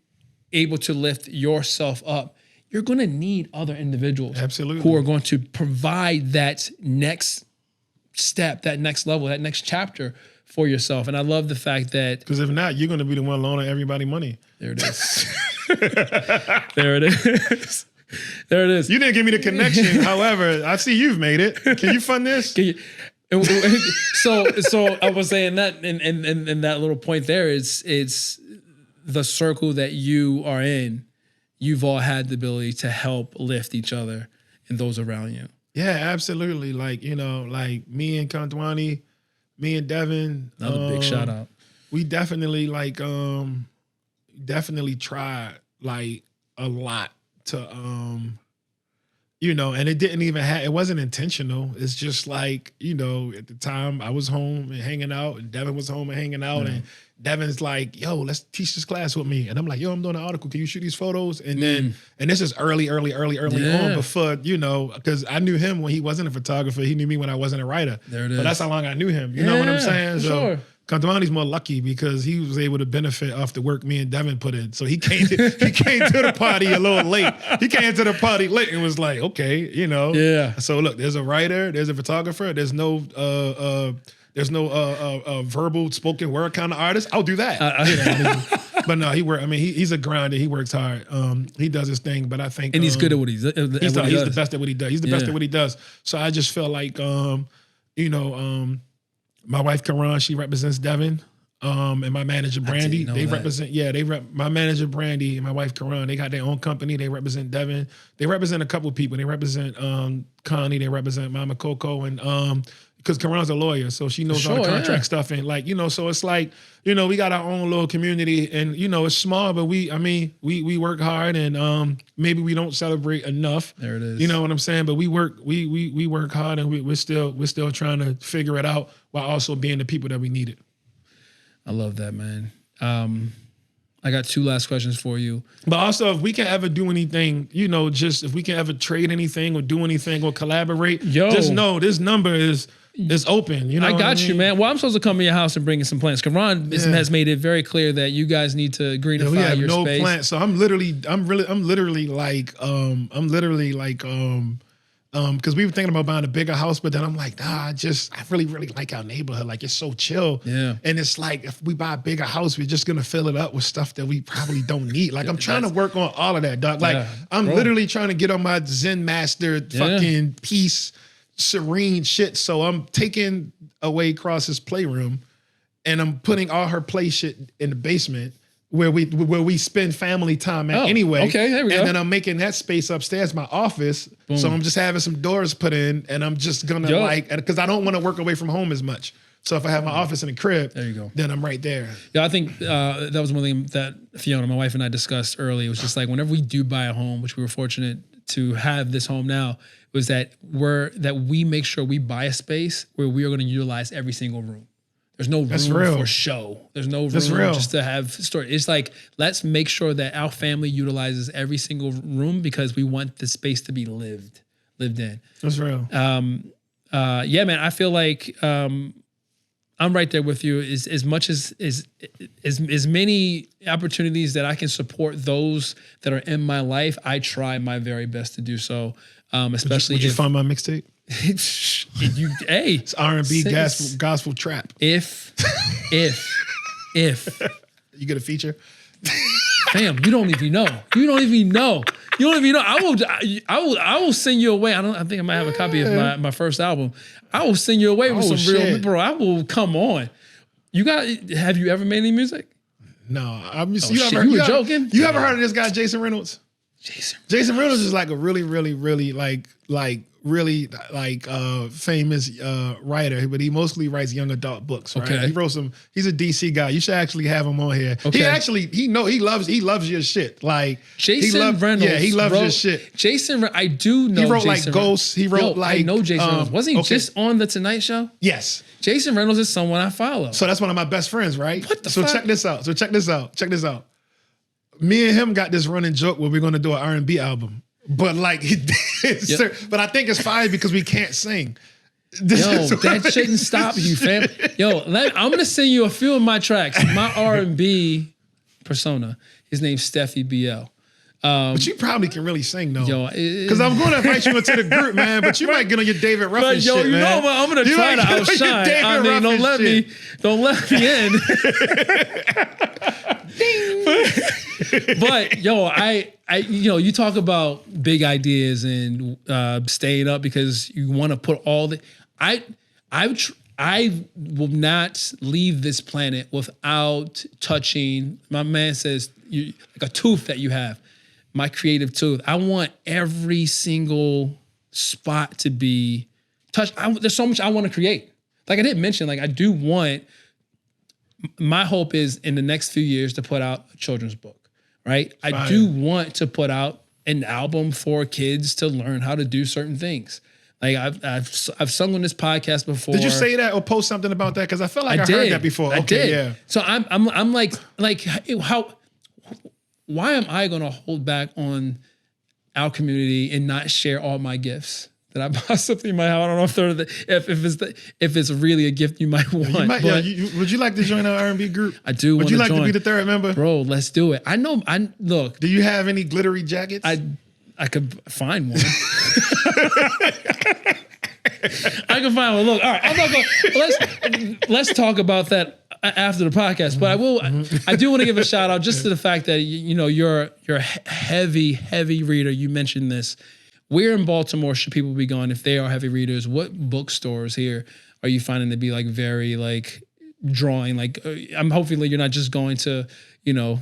[SPEAKER 2] able to lift yourself up. You're going to need other individuals who are going to provide that next step, that next level, that next chapter for yourself. And I love the fact that...
[SPEAKER 1] Because if not, you're going to be the one loaning everybody money.
[SPEAKER 2] There it is. There it is. There it is.
[SPEAKER 1] You didn't give me the connection. However, I see you've made it. Can you fund this?
[SPEAKER 2] So I was saying that, and that little point there is, it's the circle that you are in. You've all had the ability to help lift each other and those around you.
[SPEAKER 1] Yeah, absolutely. Like, you know, like me and Kantwani, me and Devin.
[SPEAKER 2] Another big shout out.
[SPEAKER 1] We definitely definitely tried like a lot to, you know, and it didn't even it wasn't intentional. It's just like, you know, at the time I was home and hanging out and Devin was home and hanging out and Devin's like, yo, let's teach this class with me. And I'm like, yo, I'm doing an article. Can you shoot these photos? And then, and this is early on before, you know, because I knew him when he wasn't a photographer. He knew me when I wasn't a writer.
[SPEAKER 2] There it is.
[SPEAKER 1] But that's how long I knew him. You know what I'm saying? So
[SPEAKER 2] sure.
[SPEAKER 1] Kantamani's more lucky because he was able to benefit off the work me and Devin put in. So he came to the party a little late. He came to the party late and was like, okay, you know. Yeah. So look, there's a writer, there's a photographer, there's no verbal spoken word kind of artist. I'll do that. You know, but no, he's a grinder. He works hard. He does his thing. But I think,
[SPEAKER 2] and he's good at what he's
[SPEAKER 1] the best at what he does. He's the best at what he does. So I just feel like, you know, my wife Karan, she represents Devin. And my manager Brandy, my manager Brandy and my wife Karan, they got their own company. They represent Devin. They represent a couple of people. They represent Connie. They represent Mama Coco, and because Karan's a lawyer, so she knows all the contract stuff. And like, you know, so it's like, you know, we got our own little community, and you know, it's small, but we work hard, and maybe we don't celebrate enough.
[SPEAKER 2] There it is.
[SPEAKER 1] You know what I'm saying? But we work hard, and we're still trying to figure it out while also being the people that we needed.
[SPEAKER 2] I love that, man. I got two last questions for you.
[SPEAKER 1] But also, if we can ever do anything, you know, just if we can ever trade anything or do anything or collaborate, just know this number is open. You know,
[SPEAKER 2] I got you, man. Well, I'm supposed to come to your house and bring you some plants. Karan has made it very clear that you guys need to greenify
[SPEAKER 1] we have
[SPEAKER 2] your
[SPEAKER 1] no
[SPEAKER 2] space.
[SPEAKER 1] Plants, so I'm literally like, because we were thinking about buying a bigger house, but then I'm like, nah, I really, really like our neighborhood. Like, it's so chill. Yeah. And it's like, if we buy a bigger house, we're just going to fill it up with stuff that we probably don't need. Like, I'm trying to work on all of that, dog. Like, I'm literally trying to get on my Zen master fucking peace, serene shit. So I'm taking away Cross's playroom and I'm putting all her play shit in the basement where we spend family time at anyway. Okay, there we go. And then I'm making that space upstairs my office. Boom. So I'm just having some doors put in, and I'm just gonna because I don't want to work away from home as much. So if I have my office in the crib, there you go. Then I'm right there.
[SPEAKER 2] Yeah, I think that was one thing that Fiona, my wife, and I discussed early. It was just like whenever we do buy a home, which we were fortunate to have this home now, was that we make sure we buy a space where we are going to utilize every single room. There's no room for show. There's no room just to have story. It's like, let's make sure that our family utilizes every single room because we want the space to be lived in.
[SPEAKER 1] That's real.
[SPEAKER 2] Yeah, man, I feel like I'm right there with you. As much as many opportunities that I can support those that are in my life, I try my very best to do so. Especially
[SPEAKER 1] would you find my mixtape?
[SPEAKER 2] It's
[SPEAKER 1] R&B gospel trap.
[SPEAKER 2] If
[SPEAKER 1] you get a feature,
[SPEAKER 2] fam, you don't even know. I will send you away. I think I might have a copy of my first album. I will send you away with some real, bro. I will come on. Have you ever made any music?
[SPEAKER 1] No,
[SPEAKER 2] you were joking.
[SPEAKER 1] You ever heard of this guy, Jason Reynolds? Jason Reynolds is like a really, really, really really famous writer, but he mostly writes young adult books. Right? Okay. He wrote he's a DC guy. You should actually have him on here. Okay. He loves your shit. Like
[SPEAKER 2] Jason Reynolds.
[SPEAKER 1] Yeah, he loves your shit.
[SPEAKER 2] I do know.
[SPEAKER 1] He wrote
[SPEAKER 2] Jason
[SPEAKER 1] like Ghosts. He wrote
[SPEAKER 2] I know Jason Reynolds. Wasn't he just on the Tonight Show?
[SPEAKER 1] Yes.
[SPEAKER 2] Jason Reynolds is someone I follow.
[SPEAKER 1] So that's one of my best friends, right?
[SPEAKER 2] What the fuck?
[SPEAKER 1] Check this out. Me and him got this running joke where we're going to do an R&B album. But like, but I think it's fine because we can't sing.
[SPEAKER 2] Yo, that shouldn't stop you, fam. Yo, I'm gonna send you a few of my tracks. My R&B persona. His name's Steffi BL.
[SPEAKER 1] But you probably can really sing though.
[SPEAKER 2] Yo,
[SPEAKER 1] because I'm going to invite you into the group, man. But you might get on your David Ruffin shit, man.
[SPEAKER 2] You know what? I'm gonna try to outshine. I mean, don't let me in. But yo, you talk about big ideas and staying up because you want to put all the. I will not leave this planet without touching. My man says like a tooth that you have. My creative tooth. I want every single spot to be touched. There's so much I want to create. Like I didn't mention, like I do want, my hope is in the next few years to put out a children's book, right? Fire. I do want to put out an album for kids to learn how to do certain things. Like I've sung on this podcast before.
[SPEAKER 1] Did you say that or post something about that? Because I felt like I heard that before.
[SPEAKER 2] I did.
[SPEAKER 1] Yeah.
[SPEAKER 2] So I'm like how. Why am I going to hold back on our community and not share all my gifts that I possibly might have? I don't know if it's really a gift you might want.
[SPEAKER 1] Would you like to join our R&B group?
[SPEAKER 2] I do.
[SPEAKER 1] Would you like to be the third member,
[SPEAKER 2] bro? Let's do it. I know. Look.
[SPEAKER 1] Do you have any glittery jackets?
[SPEAKER 2] I could find one. I can find one. Look, all right. I'm not going. Let's talk about that after the podcast. But I do want to give a shout out just to the fact that you're a heavy reader. You mentioned this. Where in Baltimore should people be going if they are heavy readers? What bookstores here are you finding to be like very like drawing? Like I'm hopefully you're not just going to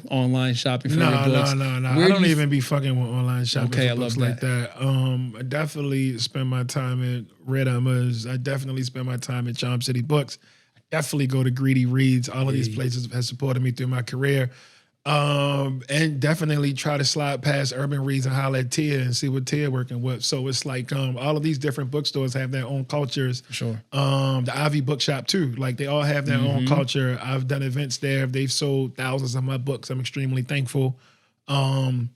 [SPEAKER 2] online shopping for your books.
[SPEAKER 1] No. I don't even be fucking with online shopping for books like that. I definitely spend my time at Red Emma's. I definitely spend my time at Charm City Books. Definitely go to Greedy Reads. All of these places have supported me through my career. And definitely try to slide past Urban Reads and holler at Tia and see what Tia working with. So it's like all of these different bookstores have their own cultures. For sure. The Ivy Bookshop too. Like they all have their own culture. I've done events there. They've sold thousands of my books. I'm extremely thankful. And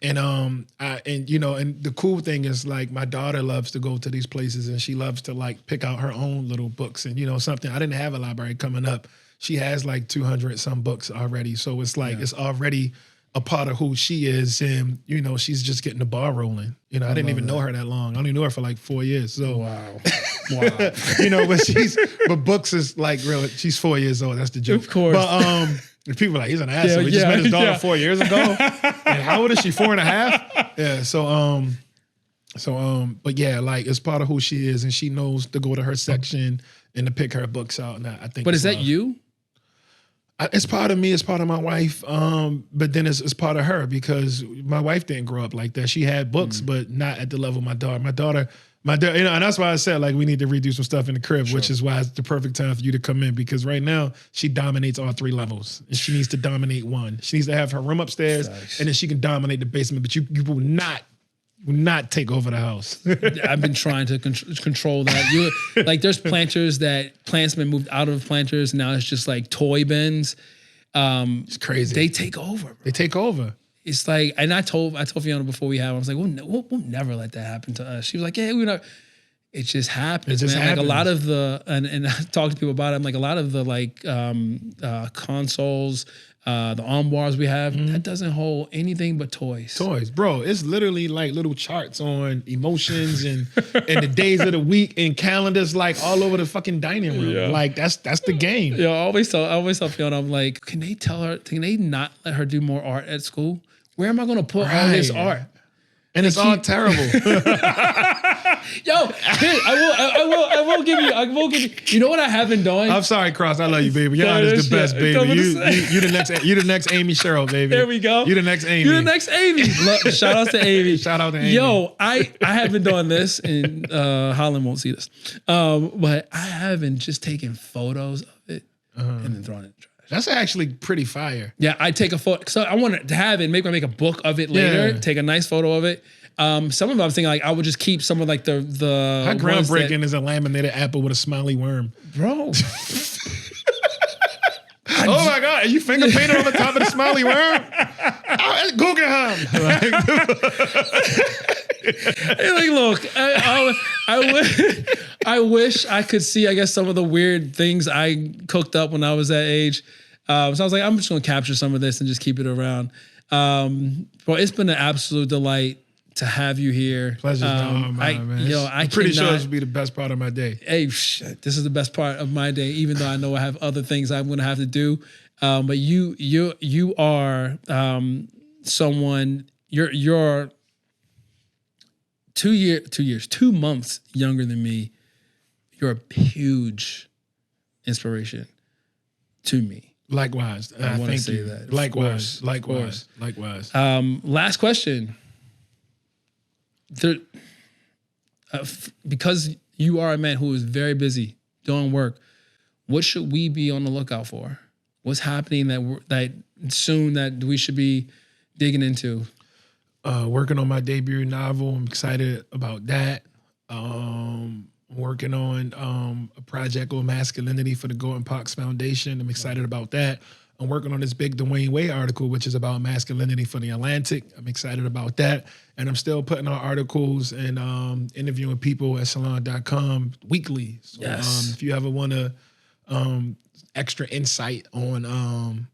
[SPEAKER 1] the cool thing is like my daughter loves to go to these places and she loves to like pick out her own little books and something. I didn't have a library coming up. She has like 200 some books already. So it's like it's already a part of who she is. And, she's just getting the ball rolling. I didn't even know her that long. I only knew her for like 4 years. So
[SPEAKER 2] wow.
[SPEAKER 1] But books is like real. She's 4 years old. That's the joke.
[SPEAKER 2] Of course.
[SPEAKER 1] But people are like, he's an asshole. He just met his daughter 4 years ago. And how old is she? 4.5? Yeah. But yeah, like it's part of who she is, and she knows to go to her section and to pick her books out. And I think.
[SPEAKER 2] But is that you?
[SPEAKER 1] It's part of me. It's part of my wife. But then it's part of her because my wife didn't grow up like that. She had books, but not at the level of my daughter. My daughter, and that's why I said like we need to redo some stuff in the crib, which is why it's the perfect time for you to come in because right now she dominates all 3 levels and she needs to dominate one. She needs to have her room upstairs and then she can dominate the basement. But you will not take over the house.
[SPEAKER 2] I've been trying to control that. There's planters that plants been moved out of planters. Now it's just like toy bins.
[SPEAKER 1] It's crazy.
[SPEAKER 2] They take over. Bro.
[SPEAKER 1] They take over.
[SPEAKER 2] It's like, and I told Fiona before we have, I was like, we'll never let that happen to us. She was like, yeah, we know. It just happens. It just happens. Like a lot of the, and I talk to people about it. I'm like a lot of the consoles, the armoires we have, that doesn't hold anything but toys.
[SPEAKER 1] Toys, bro. It's literally like little charts on emotions and the days of the week and calendars like all over the fucking dining room. Yeah. Like that's the game.
[SPEAKER 2] Yeah, I always tell Fiona, I'm like, can they not let her do more art at school? Where am I going to put all this art?
[SPEAKER 1] And it's all terrible.
[SPEAKER 2] Yo, I will give you. You know what I haven't done?
[SPEAKER 1] I'm sorry, Cross. I love you, baby. Your art is the best, baby. You the next Amy Sherrill, baby.
[SPEAKER 2] There we go.
[SPEAKER 1] You the next Amy.
[SPEAKER 2] You the next Amy. Look, shout out to Amy.
[SPEAKER 1] Shout out to Amy.
[SPEAKER 2] Yo, I haven't done this, and Holland won't see this. But I haven't just taken photos of it and then thrown it in the trash.
[SPEAKER 1] That's actually pretty fire.
[SPEAKER 2] Yeah, I take a photo. So I want to have it, make a book of it later, take a nice photo of it. Some of them I'm thinking like I would just keep some of like the
[SPEAKER 1] How groundbreaking is a laminated apple with a smiley worm?
[SPEAKER 2] Bro.
[SPEAKER 1] Oh my God, are you finger painted on the top of the smiley worm? Oh, it's Guggenheim.
[SPEAKER 2] Like, look, I wish I could see, I guess, some of the weird things I cooked up when I was that age. So I was like, I'm just going to capture some of this and just keep it around. But it's been an absolute delight to have you here.
[SPEAKER 1] Pleasure's all mine, man. I'm pretty sure this will be the best part of my day.
[SPEAKER 2] Hey, this is the best part of my day, even though I know I have other things I'm going to have to do. But you are someone. You're 2 months younger than me. You're a huge inspiration to me.
[SPEAKER 1] Likewise.
[SPEAKER 2] I want to say
[SPEAKER 1] you.
[SPEAKER 2] that.
[SPEAKER 1] Likewise.
[SPEAKER 2] Last question. Because you are a man who is very busy doing work, what should we be on the lookout for? What's happening that soon that we should be digging into?
[SPEAKER 1] Working on my debut novel. I'm excited about that. Working on a project on masculinity for the Gordon Parks Foundation. I'm excited about that. I'm working on this big Dwayne Wade article, which is about masculinity for the Atlantic. I'm excited about that. And I'm still putting out articles and interviewing people at salon.com weekly. So if you ever want to extra insight on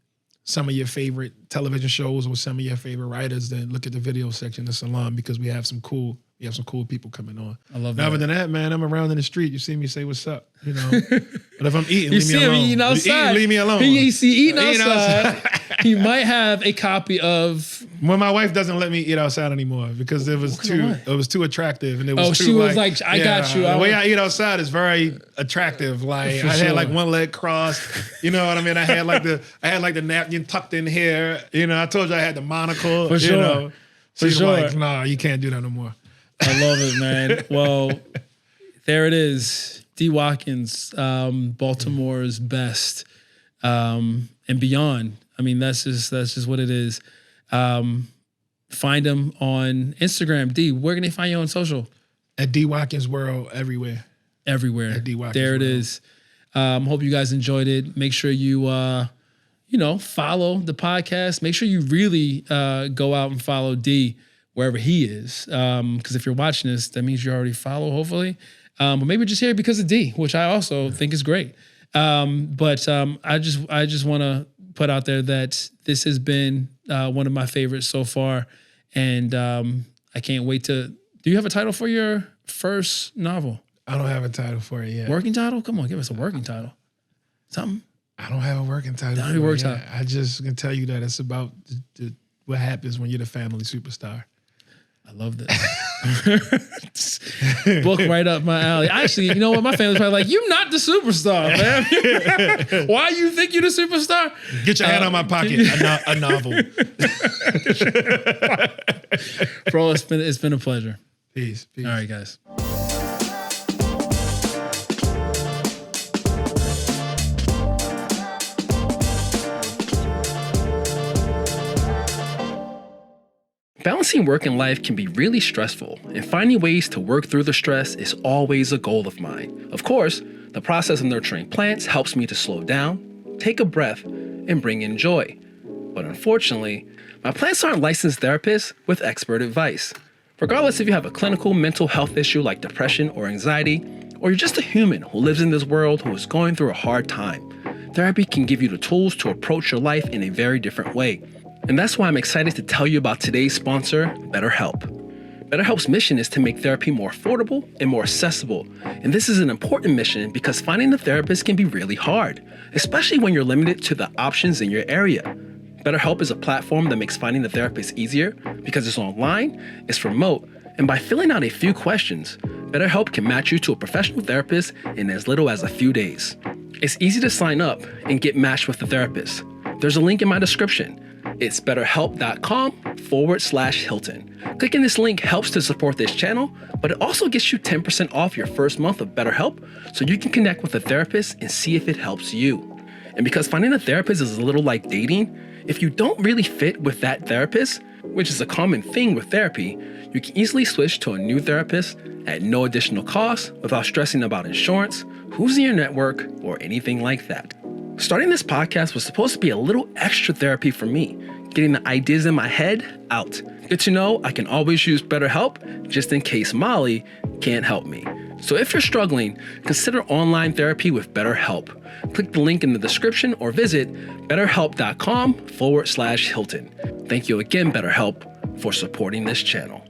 [SPEAKER 1] some of your favorite television shows or some of your favorite writers, then look at the video section of Salon, because we have some cool people coming on.
[SPEAKER 2] I love that.
[SPEAKER 1] Other than that, man, I'm around in the street. You see me, say what's up, you know. But if I'm eating,
[SPEAKER 2] you
[SPEAKER 1] leave me
[SPEAKER 2] see him
[SPEAKER 1] alone.
[SPEAKER 2] eating outside.
[SPEAKER 1] Leave me alone.
[SPEAKER 2] He's eating outside. He might have a copy of.
[SPEAKER 1] When my wife doesn't let me eat outside anymore because it was too attractive, and it was too.
[SPEAKER 2] She was like, I got you.
[SPEAKER 1] The way I eat outside is very attractive. Like I had like one leg crossed. You know what I mean? I had like the napkin tucked in here. You know, I told you I had the monocle.
[SPEAKER 2] For sure.
[SPEAKER 1] You know, she's like,
[SPEAKER 2] sure.
[SPEAKER 1] nah, you can't do that no more.
[SPEAKER 2] I love it, man. Well, there it is. D. Watkins, Baltimore's best, and beyond. I mean, that's just what it is. Find him on Instagram. D, where can they find you on social?
[SPEAKER 1] At D. Watkins World, everywhere.
[SPEAKER 2] Everywhere.
[SPEAKER 1] At D. Watkins
[SPEAKER 2] there it
[SPEAKER 1] World.
[SPEAKER 2] is. Hope you guys enjoyed it. Make sure you follow the podcast. Make sure you really go out and follow D wherever he is. Because if you're watching this, that means you already follow, hopefully. But maybe just here because of D, which I also think is great. But I just want to put out there that this has been one of my favorites so far. And I can't wait to... Do you have a title for your first novel?
[SPEAKER 1] I don't have a title for it yet.
[SPEAKER 2] Working title? Come on, give us a working title. Something?
[SPEAKER 1] I don't have a working title.
[SPEAKER 2] Don't have a working title.
[SPEAKER 1] I just can tell you that it's about what happens when you're the family superstar.
[SPEAKER 2] I love this. Book right up my alley. Actually, you know what? My family's probably like, you're not the superstar, man. Why you think you're the superstar?
[SPEAKER 1] Get your hand on my pocket. A novel.
[SPEAKER 2] Bro, it's been a pleasure.
[SPEAKER 1] Peace.
[SPEAKER 2] All right, guys. Balancing work and life can be really stressful, and finding ways to work through the stress is always a goal of mine. Of course, the process of nurturing plants helps me to slow down, take a breath, and bring in joy. But unfortunately, my plants aren't licensed therapists with expert advice. Regardless if you have a clinical mental health issue like depression or anxiety, or you're just a human who lives in this world who is going through a hard time, therapy can give you the tools to approach your life in a very different way. And that's why I'm excited to tell you about today's sponsor, BetterHelp. BetterHelp's mission is to make therapy more affordable and more accessible. And this is an important mission because finding a therapist can be really hard, especially when you're limited to the options in your area. BetterHelp is a platform that makes finding a therapist easier because it's online, it's remote, and by filling out a few questions, BetterHelp can match you to a professional therapist in as little as a few days. It's easy to sign up and get matched with a therapist. There's a link in my description. It's betterhelp.com/Hilton. Clicking this link helps to support this channel, but it also gets you 10% off your first month of BetterHelp so you can connect with a therapist and see if it helps you. And because finding a therapist is a little like dating, if you don't really fit with that therapist, which is a common thing with therapy, you can easily switch to a new therapist at no additional cost without stressing about insurance, who's in your network, or anything like that. Starting this podcast was supposed to be a little extra therapy for me, getting the ideas in my head out. Good to know I can always use BetterHelp just in case Molly can't help me. So if you're struggling, consider online therapy with BetterHelp. Click the link in the description or visit betterhelp.com/Hilton. Thank you again, BetterHelp, for supporting this channel.